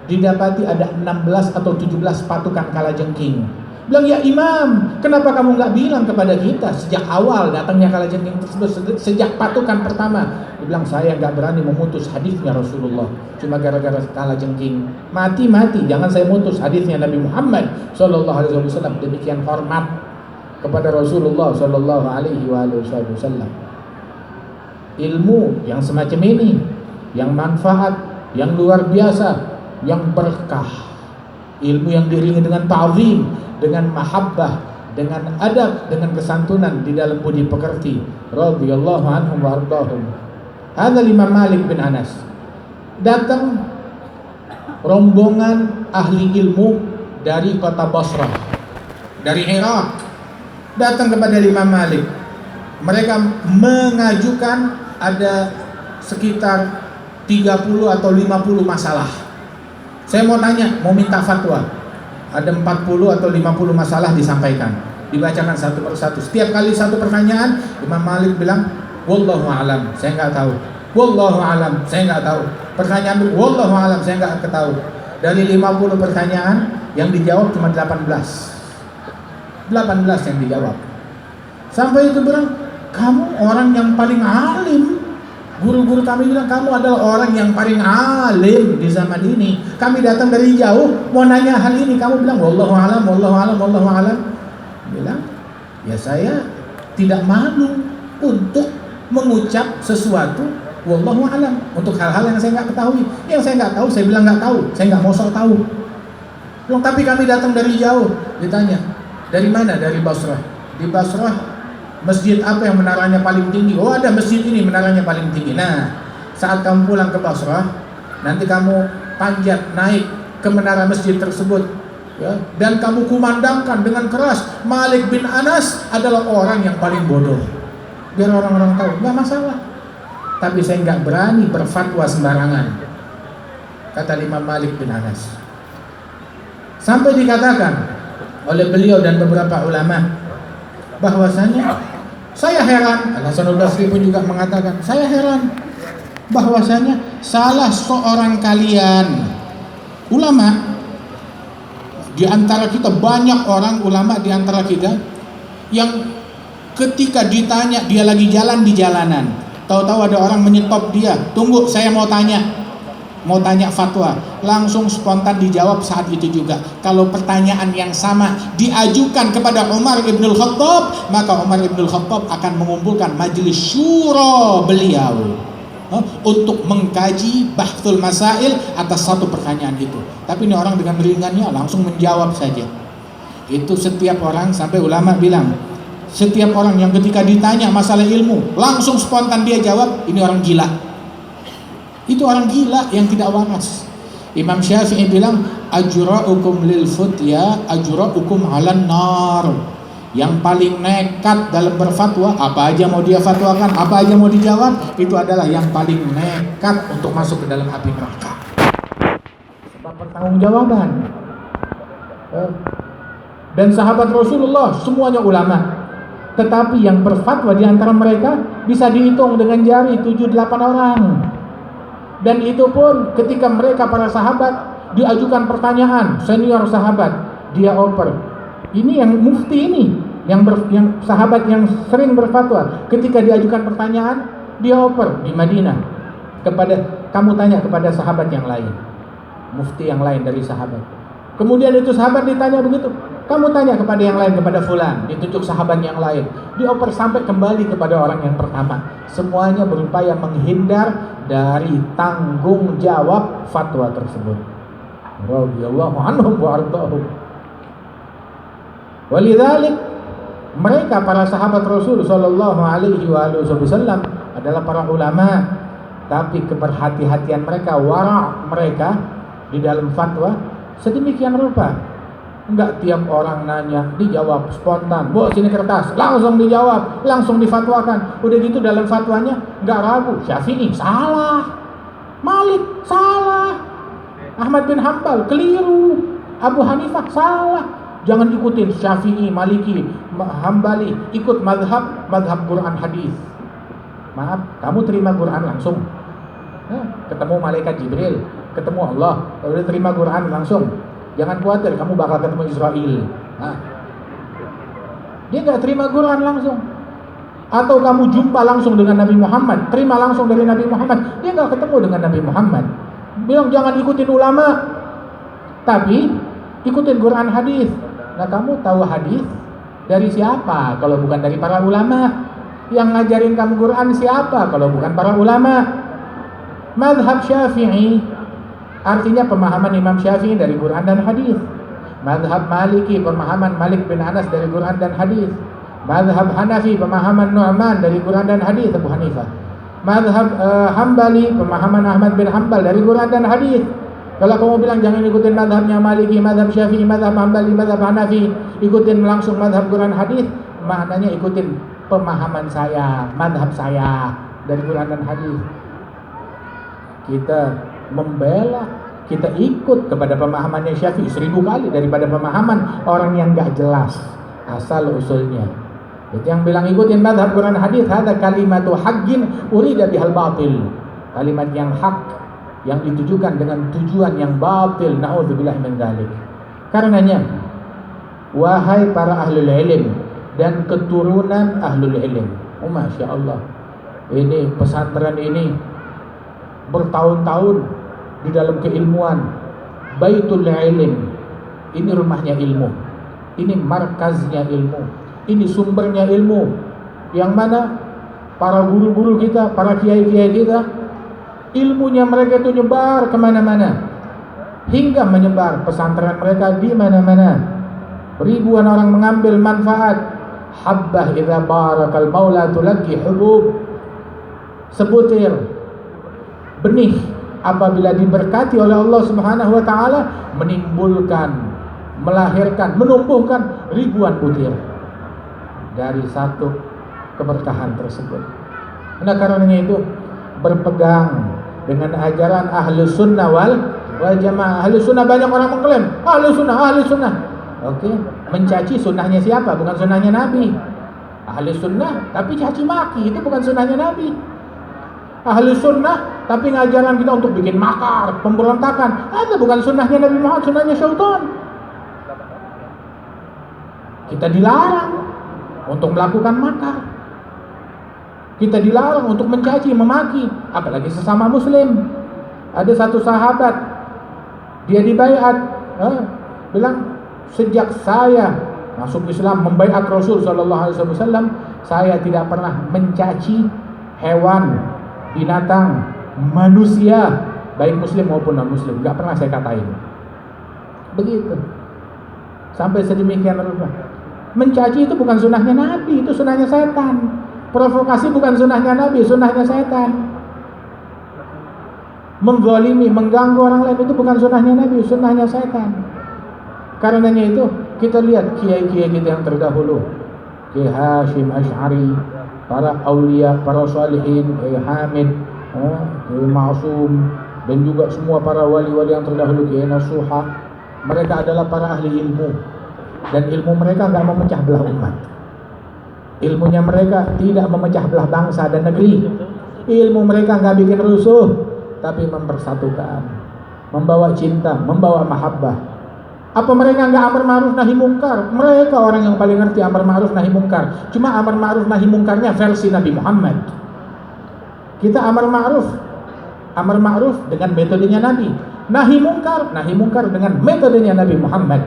Didapati ada 16 atau 17 patukan kalajengking. Bilang, ya imam, kenapa kamu nggak bilang kepada kita sejak awal datangnya kalajengking tersebut, sejak patukan pertama? Dia bilang, saya nggak berani memutus hadisnya Rasulullah, cuma gara-gara kalajengking. Mati, jangan saya mutus hadisnya Nabi Muhammad Sallallahu Alaihi Wasallam. Demikian hormat kepada Rasulullah Sallallahu Alaihi Wasallam. Ilmu yang semacam ini, yang manfaat, yang luar biasa, yang berkah, ilmu yang diiringi dengan ta'zim, dengan mahabbah, dengan adab, dengan kesantunan di dalam budi pekerti. Radhiyallahu anhum wa ardahum. Hadza Imam Malik bin Anas. Datang rombongan ahli ilmu dari kota Basrah, dari Irak, datang kepada Imam Malik. Mereka mengajukan ada sekitar 30 atau 50 masalah. Saya mau tanya, mau minta fatwa. Ada 40 atau 50 masalah disampaikan, dibacakan satu persatu. Setiap kali satu pertanyaan, Imam Malik bilang, wallahu a'lam, saya nggak tahu. Wallahu a'lam, saya nggak tahu. Pertanyaan, wallahu a'lam, saya nggak tahu. Dari 50 pertanyaan, yang dijawab cuma 18 yang dijawab. Sampai itu bilang, kamu orang yang paling alim. Guru-guru kami bilang, kamu adalah orang yang paling alim di zaman ini. Kami datang dari jauh mau nanya hal ini, kamu bilang wallahu alam, wallahu alam, wallahu alam. Bilang, ya saya tidak malu untuk mengucap sesuatu wallahu alam untuk hal-hal yang saya nggak ketahui. Yang saya nggak tahu, saya bilang nggak tahu, saya nggak mau sok tahu. Bilang, tapi kami datang dari jauh. Ditanya, dari mana? Dari Basrah. Di Basrah masjid apa yang menaranya paling tinggi? Oh, ada masjid ini menaranya paling tinggi. Nah, saat kamu pulang ke Basrah, nanti kamu panjat naik ke menara masjid tersebut, ya, dan kamu kumandangkan dengan keras, Malik bin Anas adalah orang yang paling bodoh. Biar orang-orang tahu, nggak masalah. Tapi saya nggak berani berfatwa sembarangan, kata Imam Malik bin Anas. Sampai dikatakan oleh beliau dan beberapa ulama bahwasanya, saya heran, Al-Hasanul Basri pun juga mengatakan, saya heran bahwasanya salah seorang kalian ulama di antara kita, banyak orang ulama di antara kita yang ketika ditanya, dia lagi jalan di jalanan, tahu-tahu ada orang menyetop dia, tunggu, saya mau tanya fatwa, langsung spontan dijawab saat itu juga. Kalau pertanyaan yang sama diajukan kepada Umar ibnul Khattab, maka Umar ibnul Khattab akan mengumpulkan majelis syura beliau untuk mengkaji bahthul masail atas satu pertanyaan itu. Tapi ini orang dengan ringannya langsung menjawab saja. Itu setiap orang, sampai ulama bilang, setiap orang yang ketika ditanya masalah ilmu langsung spontan dia jawab, ini orang gila. Itu orang gila yang tidak waras. Imam Syafi'i bilang, ajra'ukum lil futya ajra'ukum 'alan nar. Yang paling nekat dalam berfatwa, apa aja mau dia fatwakan, apa aja mau dijawab, itu adalah yang paling nekat untuk masuk ke dalam api neraka. Sebab pertanggungjawaban. Dan sahabat Rasulullah semuanya ulama. Tetapi yang berfatwa di antara mereka bisa dihitung dengan jari 7-8 orang. Dan itu pun ketika mereka para sahabat diajukan pertanyaan, senior sahabat, dia oper. Ini yang mufti ini, yang sahabat yang sering berfatwa, ketika diajukan pertanyaan, dia oper di Madinah. Kamu tanya kepada sahabat yang lain, mufti yang lain dari sahabat. Kemudian itu sahabat ditanya begitu, kamu tanya kepada yang lain, kepada fulan, ditunjuk sahabat yang lain, dioper sampai kembali kepada orang yang pertama. Semuanya berupaya menghindar dari tanggung jawab fatwa tersebut. Radhiyallahu anhum wa ardahum. Walidzalik, mereka para sahabat Rasul sallallahu alaihi wasallam adalah para ulama, tapi keberhati-hatian mereka, wara' mereka di dalam fatwa sedemikian rupa. Enggak tiap orang nanya dijawab spontan. Bawa sini kertas, langsung dijawab, langsung difatwakan. Udah gitu dalam fatwanya enggak ragu. Syafi'i salah, Malik salah, Ahmad bin Hambal keliru, Abu Hanifah salah. Jangan ikutin Syafi'i, Maliki, Hambali, ikut madhab Quran hadis. Maaf, kamu terima Quran langsung. Ketemu malaikat Jibril, ketemu Allah, udah terima Quran langsung. Jangan khawatir, kamu bakal ketemu Israel. Dia nggak terima Quran langsung. Atau kamu jumpa langsung dengan Nabi Muhammad, terima langsung dari Nabi Muhammad, dia nggak ketemu dengan Nabi Muhammad. Bilang jangan ikutin ulama, tapi ikutin Quran hadis. Nah, kamu tahu hadis dari siapa kalau bukan dari para ulama? Yang ngajarin kamu Quran siapa kalau bukan para ulama? Madhab Syafi'i artinya pemahaman Imam Syafi'i dari Quran dan hadis. Madhab Maliki pemahaman Malik bin Anas dari Quran dan hadis. Madhab Hanafi pemahaman Nu'man dari Quran dan hadis Abu Hanifah. Madhab Hambali pemahaman Ahmad bin Hambal dari Quran dan hadis. Kalau kamu bilang jangan ikutin madhabnya Maliki, madhab Syafi'i, madhab Hambali, madhab Hanafi, ikutin langsung madhab Quran hadis, maknanya ikutin pemahaman saya, madhab saya dari Quran dan hadis. Kita membela, kita ikut kepada pemahamannya Syafi'i 1000 kali daripada pemahaman orang yang gak jelas asal usulnya. Jadi yang bilang ikutin madhab Quran hadis, ada kalimatu haqqin urida bihal batil, kalimat yang hak yang ditujukan dengan tujuan yang batil. Na'udzubillah min dzalik. Karenanya, wahai para ahlul ilm dan keturunan ahlul ilm, masya Allah, ini pesantren ini bertahun-tahun di dalam keilmuan, baitul ilm, ini rumahnya ilmu, ini markaznya ilmu, ini sumbernya ilmu, yang mana para guru-guru kita, para kiai-kiai kita, ilmunya mereka itu nyebar kemana-mana, hingga menyebar pesantren mereka di mana-mana. Ribuan orang mengambil manfaat. Habbah idza barakal maula tulaqi hubub, sebutir benih apabila diberkati oleh Allah Subhanahu wa taala menimbulkan, melahirkan, menumbuhkan ribuan butir dari satu keberkahan tersebut. Nah, karenanya itu berpegang dengan ajaran Ahlus Sunnah wal Jamaah. Ahlus Sunnah banyak orang mengklaim Ahlus Sunnah. Oke, mencaci sunnahnya siapa? Bukan sunnahnya Nabi. Ahlus Sunnah tapi caci maki, itu bukan sunnahnya Nabi. Ahlus Sunnah tapi ngajaran kita untuk bikin makar, pemberontakan, itu bukan sunnahnya Nabi Muhammad, sunnahnya syaitan. Kita dilarang untuk melakukan makar, kita dilarang untuk mencaci, memaki, apalagi sesama muslim. Ada satu sahabat, dia dibaiat, bilang, sejak saya masuk Islam, membaiat Rasul sallallahu alaihi wasallam, saya tidak pernah mencaci hewan, binatang, manusia, baik muslim maupun non muslim, enggak pernah saya katain. Begitu. Sampai sedemikian rupa. Mencaci itu bukan sunnahnya Nabi, itu sunnahnya setan. Provokasi bukan sunnahnya Nabi, sunnahnya setan. Menggolimi, mengganggu orang lain itu bukan sunnahnya Nabi, sunnahnya setan. Karenanya itu kita lihat kiai-kiai kita yang terdahulu, Kiai Hashim Asy'ari, para aulia, para salihin, Kiai Hamid, Kiai Ma'sum, dan juga semua para wali-wali yang terdahulu, Kiai Nasuha. Mereka adalah para ahli ilmu, dan ilmu mereka enggak memecah belah umat. Ilmunya mereka tidak memecah belah bangsa dan negeri. Ilmu mereka enggak bikin rusuh, tapi mempersatukan, membawa cinta, membawa mahabbah. Apa mereka enggak amar ma'ruf nahi mungkar? Mereka orang yang paling ngerti amar ma'ruf nahi mungkar. Cuma amar ma'ruf nahi mungkarnya versi Nabi Muhammad. Kita amar ma'ruf dengan metodenya Nabi. Nahi mungkar dengan metodenya Nabi Muhammad.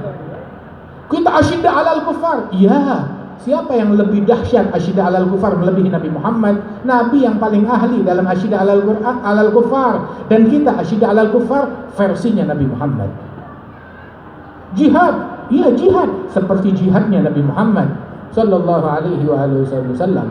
Kita asyidda 'alal kufar. Iya, siapa yang lebih dahsyat asyidda 'alal kufar melebihi Nabi Muhammad? Nabi yang paling ahli dalam asyidda 'alal kufar, dan kita asyidda 'alal kufar versinya Nabi Muhammad. Jihad, iya jihad seperti jihadnya Nabi Muhammad sallallahu alaihi wasallam.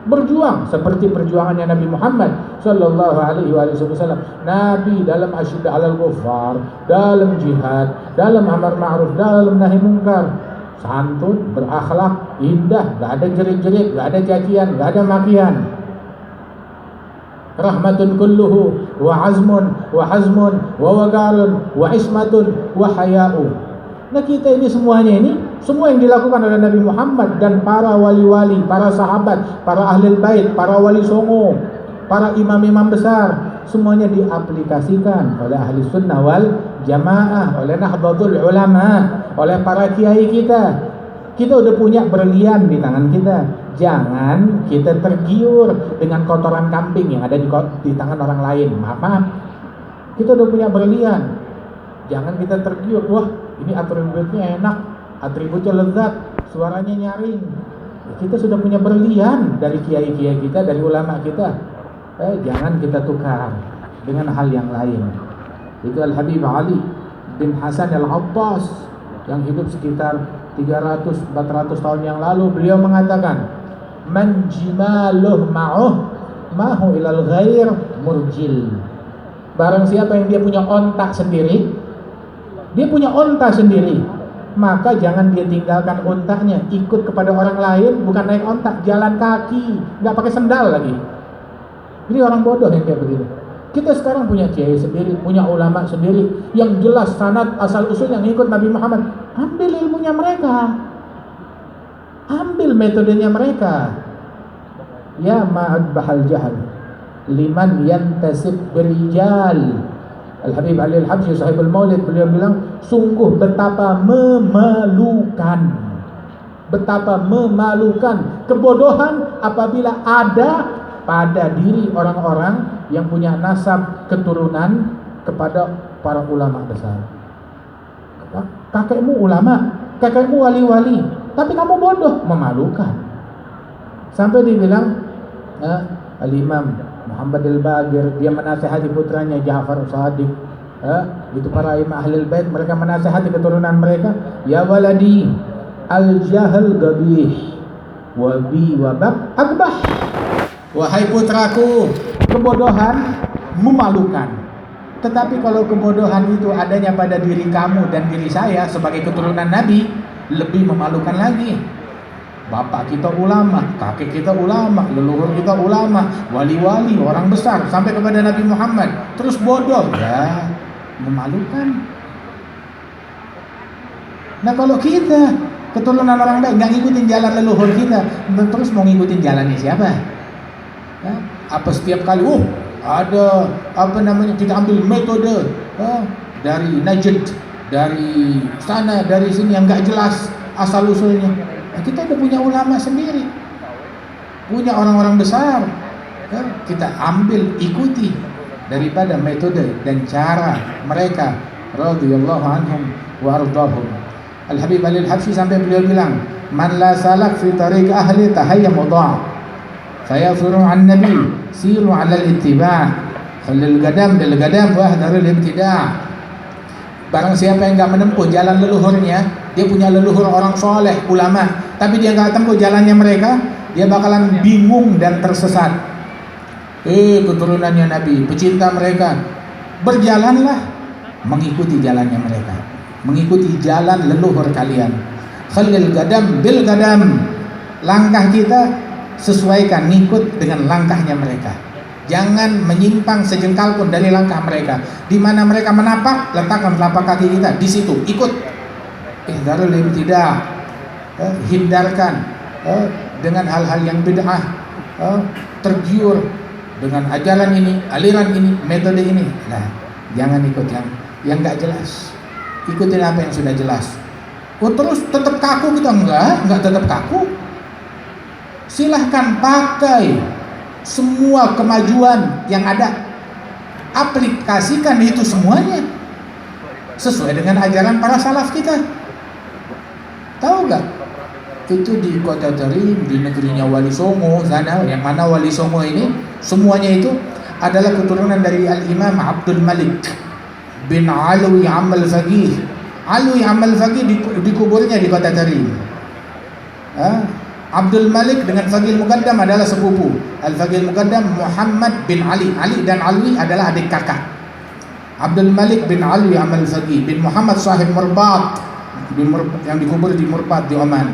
berjuang seperti perjuangannya Nabi Muhammad sallallahu alaihi wasallam. Nabi dalam asyidda 'alal kuffar, dalam jihad, dalam amar ma'ruf, dalam nahi munkar, santun, berakhlak, indah, gak ada jerit-jerit, gak ada cacian, gak ada makian. Rahmatun kulluhu wa azmun wa hazmun wa wagarun wa ismatun wa haya'u. Nah, kita ini semuanya ini, semua yang dilakukan oleh Nabi Muhammad dan para wali-wali, para sahabat, para ahli bait, para wali songo, para imam-imam besar, semuanya diaplikasikan oleh ahli sunnah wal jamaah, oleh nahdlatul ulama, oleh para kiai kita. Kita udah punya berlian di tangan kita. Jangan kita tergiur dengan kotoran kambing yang ada di tangan orang lain. Maaf, kita udah punya berlian. Jangan kita tergiur, wah ini atributnya enak, atributnya lezat, suaranya nyaring. Kita sudah punya berlian dari kiai-kiai kita, dari ulama kita. Jangan kita tukar dengan hal yang lain. Itu Al-Habib Ali bin Hasan Al-Abbas yang hidup sekitar 300-400 tahun yang lalu. Beliau mengatakan, man jimaluh ma'hu ilal ghair murjil. Barang siapa yang dia punya onta sendiri, maka jangan dia tinggalkan ontanya, ikut kepada orang lain, bukan naik onta, jalan kaki, nggak pakai sendal lagi. Ini orang bodoh yang kayak begini. Kita sekarang punya kiai sendiri, punya ulama sendiri yang jelas sanad asal usul yang ikut Nabi Muhammad. Ambil ilmunya mereka, ambil metodenya mereka. Ya ma'adbahal jahal liman yantasib berijal. Al-Habib Ali Al-Habsyi sahibul maulid, beliau bilang, sungguh betapa memalukan, betapa memalukan kebodohan apabila ada pada diri orang-orang yang punya nasab keturunan kepada para ulama besar. Kakekmu ulama, kakekmu wali-wali, tapi kamu bodoh, memalukan. Sampai dibilang Al-Imam Muhammad Al-Baqir, dia menasihati putranya Ja'far Shadiq. Itu para imam ahlul bait, mereka menasihati keturunan mereka, ya waladi al-jahl gabih wa bi wabab akbah. Wahai putraku, kebodohan memalukan. Tetapi kalau kebodohan itu adanya pada diri kamu dan diri saya sebagai keturunan Nabi, lebih memalukan lagi. Bapak kita ulama, kakek kita ulama, leluhur kita ulama, wali-wali, orang besar, sampai kepada Nabi Muhammad, terus bodoh, ya memalukan. Nah, kalau kita keturunan orang baik nggak ngikutin jalan leluhur kita, terus mau ngikutin jalannya siapa? Ya, apa setiap kali ada kita ambil metode dari Najd, dari sana, dari sini yang nggak jelas asal usulnya. Nah, kita udah punya ulama sendiri, punya orang-orang besar, kita ambil, ikuti daripada metode dan cara mereka radhiyallahu anhum wa ardahum. Al-Habib Ali Al-Habsyi sampai beliau bilang, man la salak fi tariq ahli tahayyam mudha' saya suruh an Nabi siru ala al-ittiba' khalil gadam bil gadam wa hadharul ibtida'. Barang siapa yang enggak menempuh jalan leluhurnya, dia punya leluhur orang soleh, ulama, tapi dia enggak tempuh jalannya mereka, dia bakalan bingung dan tersesat. Keturunannya Nabi, pecinta mereka, berjalanlah mengikuti jalannya mereka, mengikuti jalan leluhur kalian. Khalil gadam bil gadam, langkah kita sesuaikan, ngikut dengan langkahnya mereka. Jangan menyimpang sejengkal pun dari langkah mereka. Di mana mereka menapak, letakkan telapak kaki kita di situ, ikut. Ihdarul ibtida', hindarkan dengan hal-hal yang bid'ah, tergiur dengan ajaran ini, aliran ini, metode ini. Nah, jangan ikut yang nggak jelas. Ikutin apa yang sudah jelas. Terus tetap kaku kita? Enggak tetap kaku. Silahkan pakai semua kemajuan yang ada, aplikasikan itu semuanya sesuai dengan ajaran para salaf kita. Tahu gak? Itu di Kota Tarim, di negerinya Wali Songo sana, yang mana Wali Songo ini semuanya itu adalah keturunan dari Al-Imam Abdul Malik bin Alwi Amal Faqih. Alwi Amal Faqih dikuburnya di Kota Tarim. Abdul Malik dengan Faqih Muqaddam adalah sepupu. Al-Faqih Muqaddam Muhammad bin Ali. Ali dan Alwi adalah adik kakak. Abdul Malik bin Alwi Amal Faqih bin Muhammad Sahib Murbat yang dikubur di Murbat di Oman.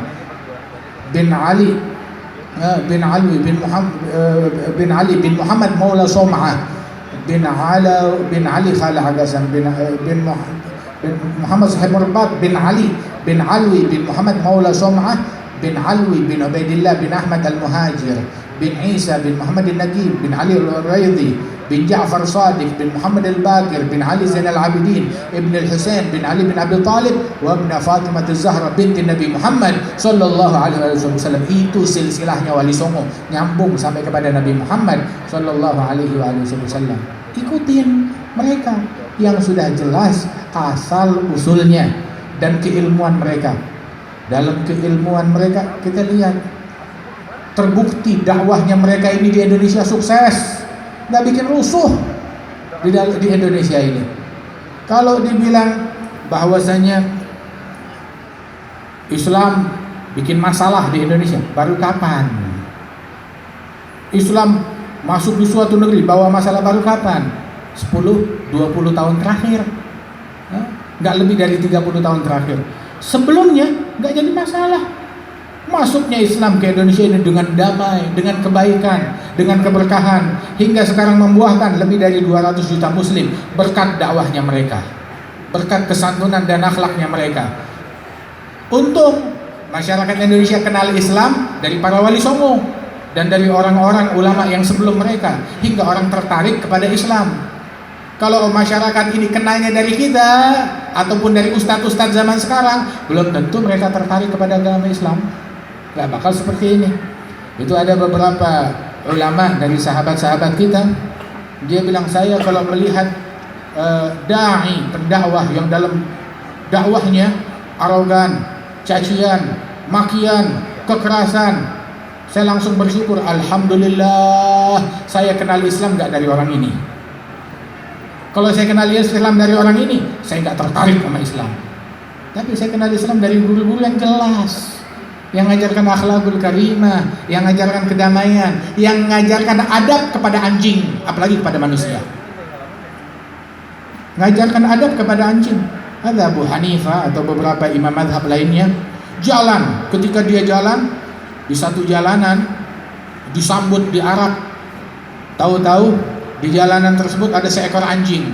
Bin Ali bin Alwi bin Ali bin Muhammad Maula Som'ah bin Ali Khala Agasan bin Muhammad Sahib Murbat bin Ali bin Alwi bin Muhammad Maula Som'ah bin Alwi bin Ubaidillah bin Ahmad Al-Muhajir bin Isa bin Muhammad Al-Nagib bin Ali Al-Raidhi bin Ja'far Sadiq bin Muhammad Al-Bakir bin Ali Zain Al-Abidin Ibn Al-Husain bin Ali bin Abi Talib wa ibn Fatimah Az-Zahra binti Nabi Muhammad sallallahu alaihi wasallam. Itu silsilahnya Wali Songo, nyambung sampai kepada Nabi Muhammad sallallahu alaihi wasallam. Ikutin mereka yang sudah jelas asal usulnya dan keilmuan mereka. Dalam keilmuan mereka kita lihat terbukti dakwahnya mereka ini di Indonesia sukses, nggak bikin rusuh di Indonesia ini. Kalau dibilang bahwasanya Islam bikin masalah di Indonesia, baru kapan? Islam masuk di suatu negeri bawa masalah baru kapan? 10-20 tahun terakhir, nggak lebih dari 30 tahun terakhir. Sebelumnya nggak jadi masalah. Masuknya Islam ke Indonesia ini dengan damai, dengan kebaikan, dengan keberkahan, hingga sekarang membuahkan lebih dari 200 juta muslim berkat dakwahnya mereka, berkat kesantunan dan akhlaknya mereka. Untung masyarakat Indonesia kenal Islam dari para wali songo dan dari orang-orang ulama yang sebelum mereka, hingga orang tertarik kepada Islam. Kalau masyarakat ini kenalnya dari kita ataupun dari ustadz-ustadz zaman sekarang, belum tentu mereka tertarik kepada agama Islam. Gak bakal seperti ini. Itu ada beberapa ulama dari sahabat-sahabat kita, dia bilang, saya kalau melihat da'i pendakwah yang dalam dakwahnya arogan, cacian, makian, kekerasan, saya langsung bersyukur, alhamdulillah saya kenal Islam gak dari orang ini. Kalau saya kenal Islam dari orang ini, saya nggak tertarik sama Islam. Tapi saya kenal Islam dari guru-guru yang jelas, yang mengajarkan akhlakul karimah, yang mengajarkan kedamaian, yang mengajarkan adab kepada anjing, apalagi kepada manusia. Mengajarkan adab kepada anjing. Ada Abu Hanifah atau beberapa imam mazhab lainnya, jalan, ketika dia jalan di satu jalanan, disambut di Arab, tahu-tahu di jalanan tersebut ada seekor anjing.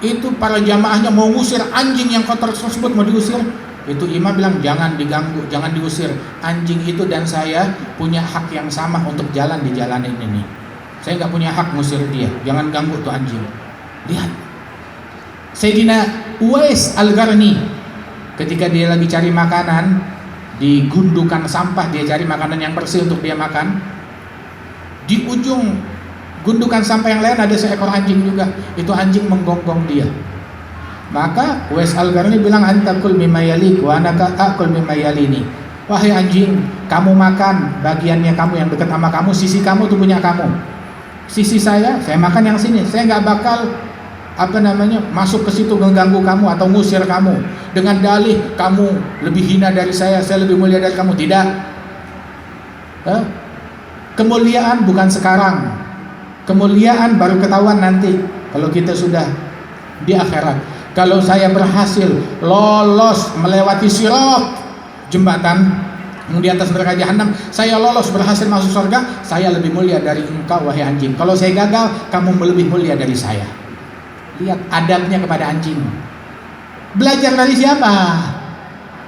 Itu para jamaahnya mau ngusir anjing yang kotor tersebut, mau diusir. Itu imam bilang, jangan diganggu, jangan diusir. Anjing itu dan saya punya hak yang sama untuk jalan di jalan ini. Saya nggak punya hak ngusir dia, jangan ganggu tuh anjing. Lihat Sayyidina Uwais Al-Qarni, ketika dia lagi cari makanan di gundukan sampah, dia cari makanan yang bersih untuk dia makan. Di ujung gundukan sampah yang lain ada seekor anjing juga. Itu anjing menggonggong dia. Maka Uwais Al-Qarni bilang, antakul mimma yalik wa anaka akul mimma yalini. Wahai anjing, kamu makan bagiannya kamu yang dekat sama kamu, sisi kamu itu punya kamu. Sisi saya makan yang sini. Saya nggak bakal masuk ke situ mengganggu kamu atau ngusir kamu dengan dalih kamu lebih hina dari saya lebih mulia dari kamu. Tidak. Kemuliaan bukan sekarang. Kemuliaan baru ketahuan nanti kalau kita sudah di akhirat. Kalau saya berhasil lolos melewati sirat, jembatan di atas neraka jahanam, saya lolos berhasil masuk surga, saya lebih mulia dari engkau wahai anjing. Kalau saya gagal, kamu lebih mulia dari saya. Lihat adabnya kepada anjing. Belajar dari siapa?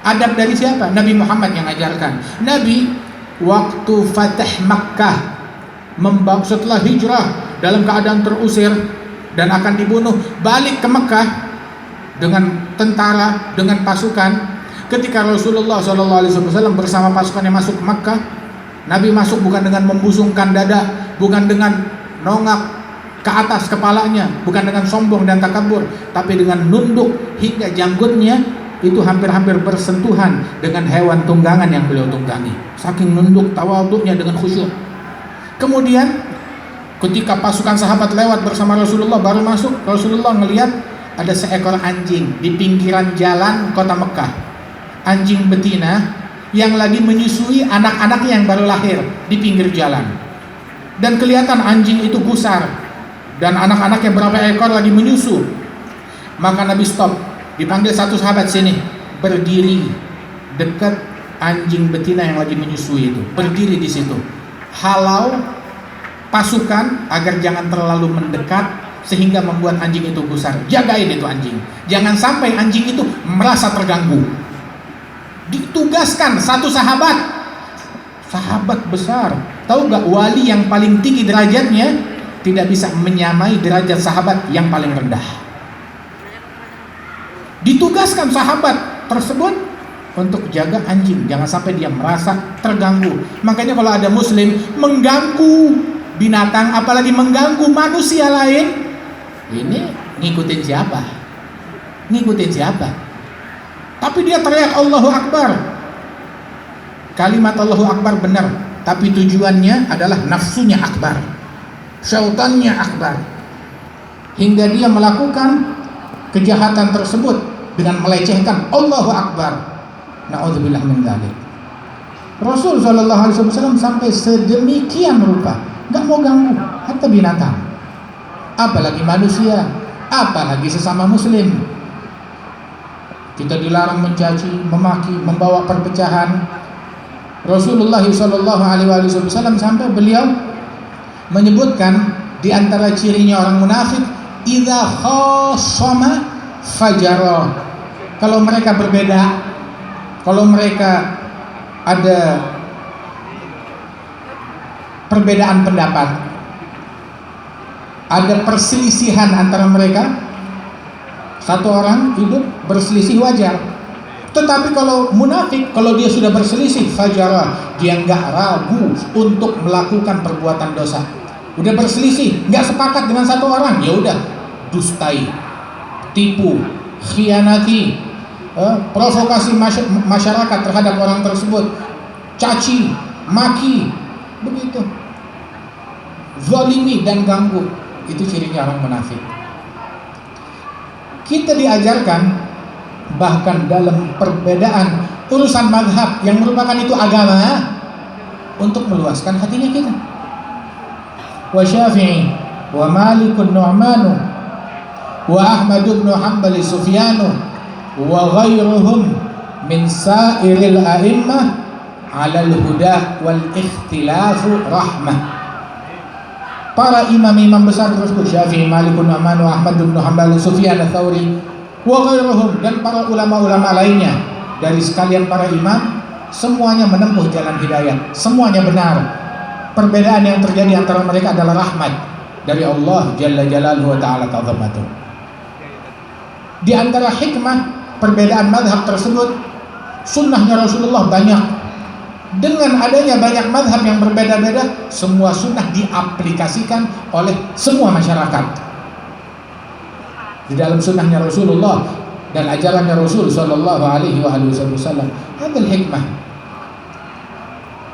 Adab dari siapa? Nabi Muhammad yang ajarkan. Nabi waktu Fatah Makkah, setelah hijrah dalam keadaan terusir dan akan dibunuh, balik ke Mekah dengan tentara, dengan pasukan. Ketika Rasulullah SAW bersama pasukan yang masuk ke Mekah, Nabi masuk bukan dengan membusungkan dada, bukan dengan nongak ke atas kepalanya, bukan dengan sombong dan takabur, tapi dengan nunduk hingga janggutnya itu hampir-hampir bersentuhan dengan hewan tunggangan yang beliau tunggangi. Saking nunduk tawadhu'nya dengan khusyuk. Kemudian ketika pasukan sahabat lewat bersama Rasulullah baru masuk, Rasulullah melihat ada seekor anjing di pinggiran jalan kota Mekah. Anjing betina yang lagi menyusui anak-anaknya yang baru lahir di pinggir jalan. Dan kelihatan anjing itu gusar dan anak-anaknya berapa ekor lagi menyusu. Maka Nabi stop, dipanggil satu sahabat, sini, berdiri dekat anjing betina yang lagi menyusui itu, berdiri di situ, halau pasukan agar jangan terlalu mendekat sehingga membuat anjing itu gusar. Jagain itu anjing, jangan sampai anjing itu merasa terganggu. Ditugaskan satu sahabat besar, tahu gak, wali yang paling tinggi derajatnya tidak bisa menyamai derajat sahabat yang paling rendah. Ditugaskan sahabat tersebut untuk jaga anjing, jangan sampai dia merasa terganggu. Makanya kalau ada muslim mengganggu binatang, apalagi mengganggu manusia lain, ini ngikutin siapa? Ngikutin siapa? Tapi dia teriak Allahu Akbar. Kalimat Allahu Akbar benar, tapi tujuannya adalah nafsunya akbar, syaitannya akbar, hingga dia melakukan kejahatan tersebut dengan melecehkan Allahu Akbar. Na'udzubillah min dzalik. Rasul sallallahu alaihi wasallam sampai sedemikian rupa, enggak mau ganggu hatta binatang, apalagi manusia, apalagi sesama muslim. Kita dilarang mencaci, memaki, membawa perpecahan. Rasulullah sallallahu alaihi wasallam sampai beliau menyebutkan di antara cirinya orang munafik, idza khasama fajara. Kalau mereka berbeda, kalau mereka ada perbedaan pendapat, ada perselisihan antara mereka, satu orang hidup berselisih wajar. Tetapi kalau munafik, kalau dia sudah berselisih, fajara, dia nggak ragu untuk melakukan perbuatan dosa. Udah berselisih, nggak sepakat dengan satu orang, ya udah dustai, tipu, khianati, provokasi masyarakat terhadap orang tersebut, caci, maki, begitu, zalimi dan ganggu. Itu cirinya orang munafik. Kita diajarkan bahkan dalam perbedaan urusan mazhab yang merupakan itu agama, untuk meluaskan hatinya kita. Wa Syafi'i wa Malik Nu'manu wa Ahmad bin Hanbal Sufyanu wa ghairuhum min sa'iril a'immah 'alal huda wal ikhtilafu rahmah. Para imam-imam besar tersebut, Syafi'i, Malik bin Nu'man, Ahmad bin Hanbal, Sufyan ats-Tsauri, wa ghairuhum, dan para ulama-ulama lainnya dari sekalian para imam, semuanya menempuh jalan hidayah, semuanya benar. Perbedaan yang terjadi antara mereka adalah rahmat dari Allah Jalla Jalaluhu wa Ta'ala Ta'zamatuh. Di antara hikmah perbedaan mazhab tersebut, sunnahnya Rasulullah banyak. Dengan adanya banyak mazhab yang berbeda-beda, semua sunnah diaplikasikan oleh semua masyarakat. Di dalam sunnahnya Rasulullah dan ajarannya Rasul sallallahu alaihi wasallam, ada hikmah.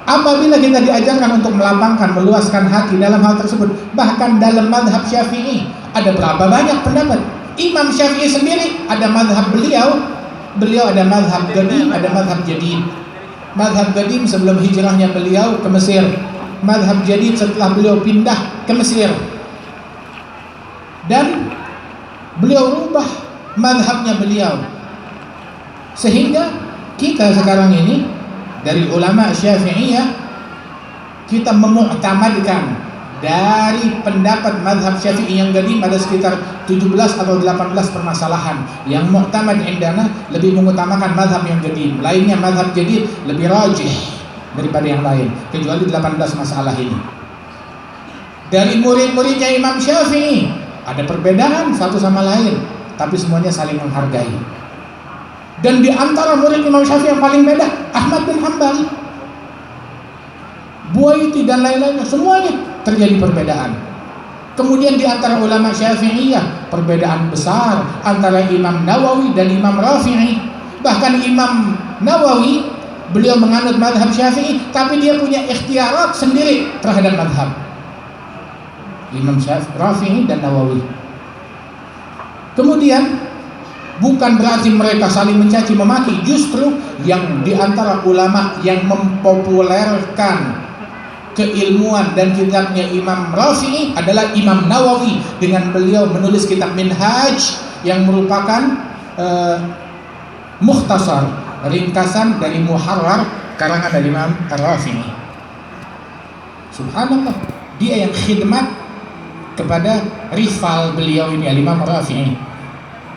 Apabila kita diajarkan untuk melapangkan, meluaskan hati dalam hal tersebut, bahkan dalam mazhab Syafi'i ada berapa banyak pendapat. Imam Syafi'i sendiri ada mazhab beliau ada mazhab qadim, ada mazhab jadid. Mazhab qadim sebelum hijrahnya beliau ke Mesir, mazhab jadid setelah beliau pindah ke Mesir, dan beliau rubah mazhabnya beliau, sehingga kita sekarang ini dari ulama Syafi'iyah, kita memuktamadkan dari pendapat mazhab Syafi'i yang qadim ada sekitar 17 atau 18 permasalahan. Yang mu'tamad indana lebih mengutamakan mazhab yang qadim, lainnya mazhab jadid lebih rajih daripada yang lain, kecuali 18 masalah ini. Dari murid-muridnya Imam Syafi'i ada perbedaan satu sama lain, tapi semuanya saling menghargai. Dan di antara murid Imam Syafi'i yang paling beda, Ahmad bin Hanbal, Buaiti dan lain-lainnya, semuanya terjadi perbedaan. Kemudian di antara ulama Syafi'iyah, perbedaan besar antara Imam Nawawi dan Imam Rafi'i. Bahkan Imam Nawawi, beliau menganut mazhab Syafi'i, tapi dia punya ikhtiarat sendiri terhadap mazhab Imam Rafi'i dan Nawawi. Kemudian Bukan berarti mereka saling mencaci memaki, justru yang diantara ulama yang mempopulerkan keilmuan dan kitabnya Imam Rafi'i adalah Imam Nawawi, dengan beliau menulis kitab Minhaj yang merupakan mukhtasar, ringkasan dari Muharrar karangan dari Imam Rafi'i. Subhanallah, dia yang khidmat kepada rival beliau ini, Imam Rafi'i.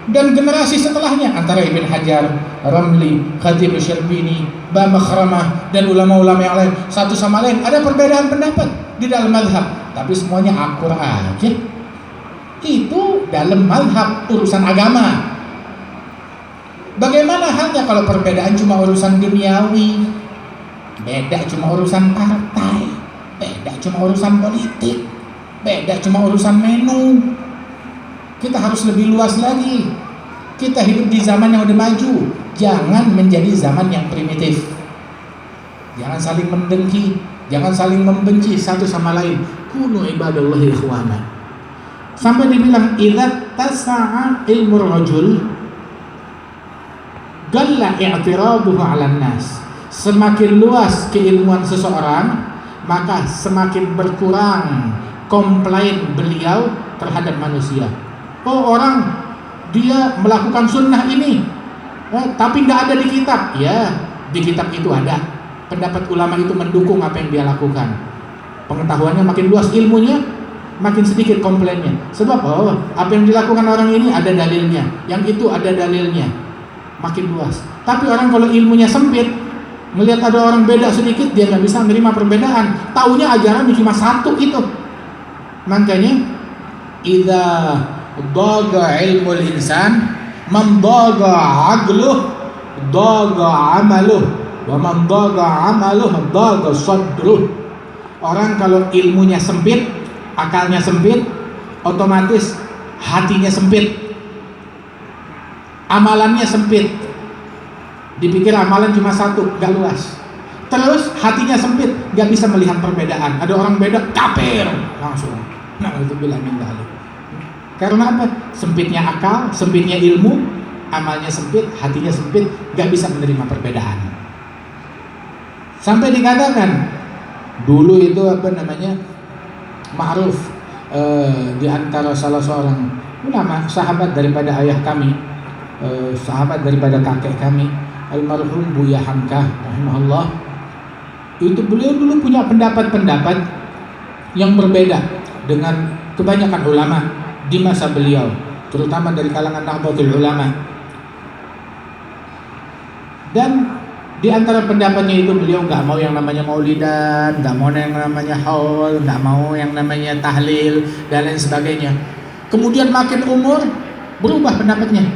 Dan generasi setelahnya antara Ibn Hajar, Ramli, Khatib Syarbini, Bamakhramah, dan ulama-ulama yang lain, satu sama lain ada perbedaan pendapat di dalam mazhab, tapi semuanya akur aja. Itu dalam mazhab, urusan agama. Bagaimana halnya kalau perbedaan cuma urusan duniawi? Beda cuma urusan partai, beda cuma urusan politik, beda cuma urusan menu. Kita harus lebih luas lagi. Kita hidup di zaman yang udah maju, jangan menjadi zaman yang primitif. Jangan saling mendengki, jangan saling membenci satu sama lain. Kunu ibadallahi ikhwana. Sampai dibilang idza tasa'a ilmu rajul galla i'tiraduhu 'alan nas. Semakin luas keilmuan seseorang, maka semakin berkurang komplain beliau terhadap manusia. Oh, orang dia melakukan sunnah ini, tapi nggak ada di kitab. Ya, di kitab itu ada. Pendapat ulama itu mendukung apa yang dia lakukan. Pengetahuannya makin luas, ilmunya makin sedikit komplainnya. Sebab apa yang dilakukan orang ini ada dalilnya, yang itu ada dalilnya, makin luas. Tapi orang kalau ilmunya sempit, melihat ada orang beda sedikit, dia nggak bisa menerima perbedaan. Taunya ajaran cuma satu itu. Makanya, idza daga ilmul insan man daga aqluh daga amaluh wa man daga amaluh daga sadruh. Orang kalau ilmunya sempit, akalnya sempit, otomatis hatinya sempit, amalannya sempit. Dipikir amalan cuma satu, gak luas. Terus hatinya sempit, gak bisa melihat perbedaan. Ada orang beda, kafir langsung. Nah, itu bilang minta. Karena apa? Sempitnya akal, sempitnya ilmu, amalnya sempit, hatinya sempit, gak bisa menerima perbedaan. Sampai dikatakan dulu itu ma'ruf di antara salah seorang ulama, sahabat daripada ayah kami, sahabat daripada kakek kami, almarhum Buya Hamkah rahimahullah. Itu beliau dulu punya pendapat-pendapat yang berbeda dengan kebanyakan ulama di masa beliau, terutama dari kalangan Nahdlatul Ulama. Dan di antara pendapatnya itu beliau nggak mau yang namanya maulidan, nggak mau yang namanya haul, nggak mau yang namanya tahlil dan lain sebagainya. Kemudian makin umur berubah pendapatnya.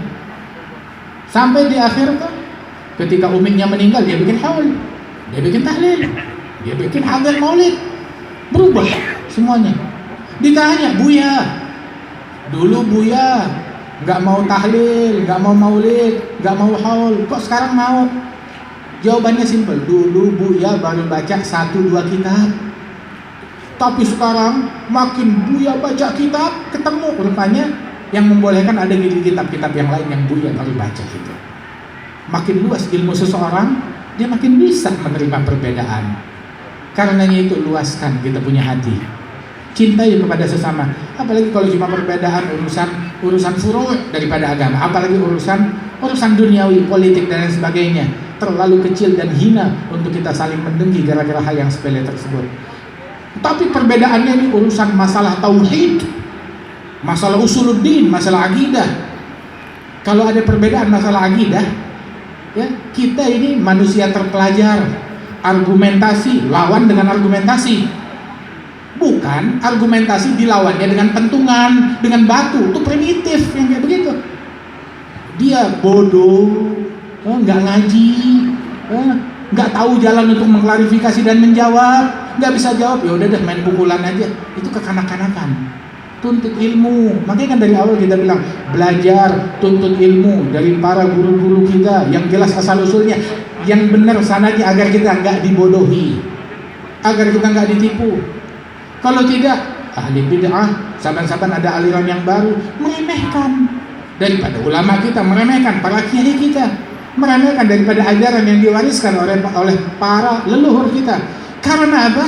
Sampai di akhir tuh, ketika umiknya meninggal, dia bikin haul, dia bikin tahlil, dia bikin hadir maulid, berubah semuanya. Ditanya, Buya, dulu Buya nggak mau tahlil, nggak mau maulid, nggak mau haul, kok sekarang mau? Jawabannya simpel, dulu Buya baru baca 1-2 kitab, tapi sekarang makin Buya baca kitab, ketemu rupanya yang membolehkan ada di kitab-kitab yang lain yang Buya baru baca gitu. Makin luas ilmu seseorang, dia makin bisa menerima perbedaan. Karenanya itu luaskan kita punya hati, cintai kepada sesama. Apalagi kalau cuma perbedaan urusan furu' daripada agama, apalagi urusan duniawi, politik dan lain sebagainya, terlalu kecil dan hina untuk kita saling mendengki gara-gara hal yang sepele tersebut. Tapi perbedaannya ini urusan masalah tauhid, masalah usuluddin, masalah akidah. Kalau ada perbedaan masalah akidah, ya, kita ini manusia terpelajar. Argumentasi, lawan dengan argumentasi, bukan argumentasi dilawannya dengan pentungan, dengan batu. Itu primitif yang kayak begitu. Dia bodoh, nggak ngaji, nggak tahu jalan untuk mengklarifikasi dan menjawab, nggak bisa jawab, ya udah deh main pukulan aja. Itu kekanak-kanakan. Tuntut ilmu. Makanya kan dari awal kita bilang belajar, tuntut ilmu dari para guru-guru kita yang jelas asal usulnya, yang benar sanadnya, agar kita nggak dibodohi, agar kita nggak ditipu. Kalau tidak, ahli bid'ah, saban-saban ada aliran yang baru, meremehkan, daripada ulama kita, meremehkan para kiai kita, meremehkan daripada ajaran yang diwariskan oleh para leluhur kita. Karena apa?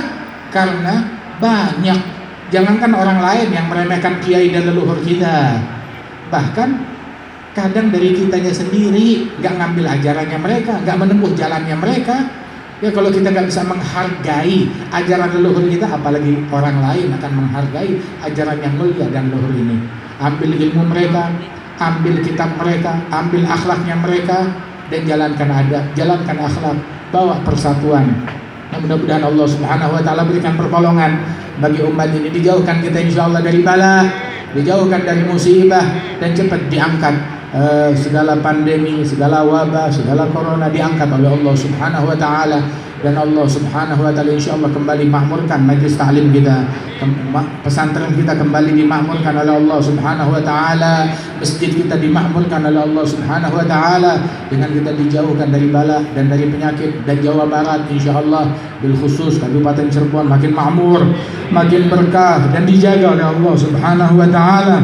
Karena banyak, jangankan orang lain yang meremehkan kiai dan leluhur kita, bahkan kadang dari kitanya sendiri nggak ngambil ajarannya mereka, nggak menempuh jalannya mereka. Ya kalau kita nggak bisa menghargai ajaran leluhur kita, apalagi orang lain akan menghargai ajaran yang mulia dan leluhur ini. Ambil ilmu mereka, ambil kitab mereka, ambil akhlaknya mereka, dan jalankan adab, jalankan akhlak, bawa persatuan. Nah, mudah-mudahan Allah Subhanahu wa taala berikan pertolongan bagi umat ini, dijauhkan kita insyaallah dari bala, dijauhkan dari musibah, dan cepat diangkat segala pandemi, segala wabah, segala corona diangkat oleh Allah Subhanahu wa taala, dan Allah Subhanahu wa taala insyaallah kembali makmurkan majlis taklim kita, pesantren kita kembali dimakmurkan oleh Allah Subhanahu wa taala, masjid kita dimakmurkan oleh Allah Subhanahu wa taala, dengan kita dijauhkan dari bala dan dari penyakit. Dan Jawa Barat insyaallah bil khusus Kabupaten Cirebon makin makmur, makin berkah dan dijaga oleh Allah Subhanahu wa taala.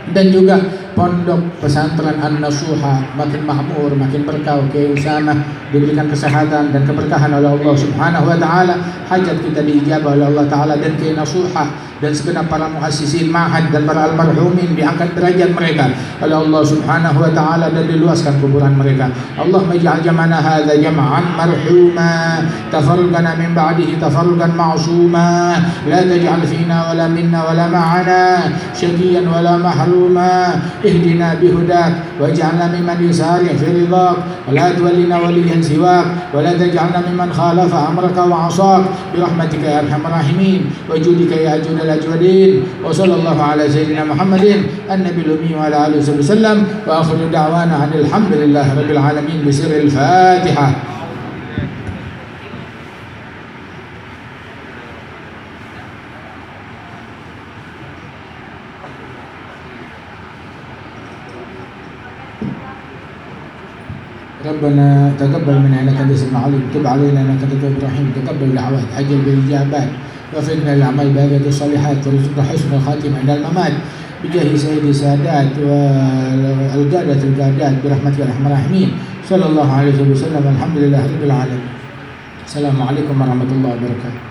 Dan juga pondok pesantren An-Nasuha makin makmur, makin berkah. Kiai Usama diberikan kesehatan dan keberkahan oleh Allah Subhanahu wa taala, hajat kita diijabah oleh Allah taala. Dan Kiai Nasuha dan segenap para muassisin ma'had dan para almarhumin diangkat derajat mereka oleh Allah Subhanahu wa taala dan diluaskan kuburan mereka. Allahumma ij'al jam'ana hadza jam'an marhuma, tafarraqana min ba'dihi tafarruqan ma'suma, la taj'al fina wala minna wala ma'ana syaqiyan wala mahruma, ihdina bihudak waj'alna mimman yusari' fi ridhak wa la tuwallina waliyan siwak wa la taj'alna mimman khalafa amraka wa 'asak bi rahmatika ya arhamar rahimin wa judika ya ajudal ajwadin. Wa sallallahu ala sayyidina Muhammadin an-nabiyil ummi wa ala alihi wasallam wa akhiru da'wana alhamdulillahi rabbil alamin bi sirril Fatihah. ربنا تقبل منا انك انت السميع العليم، تب علينا انك انت التواب الرحيم، تقبل دعوات، عجل بالاجابات، وفقنا للاعمال بالغة الصالحات، وارزقنا حسن الخاتمة عند الممات بجاه سيد السادات والقادة القادات برحمتك يا ارحم الراحمين. صلى الله عليه وسلم. الحمد لله رب العالمين. السلام عليكم ورحمة الله وبركاته.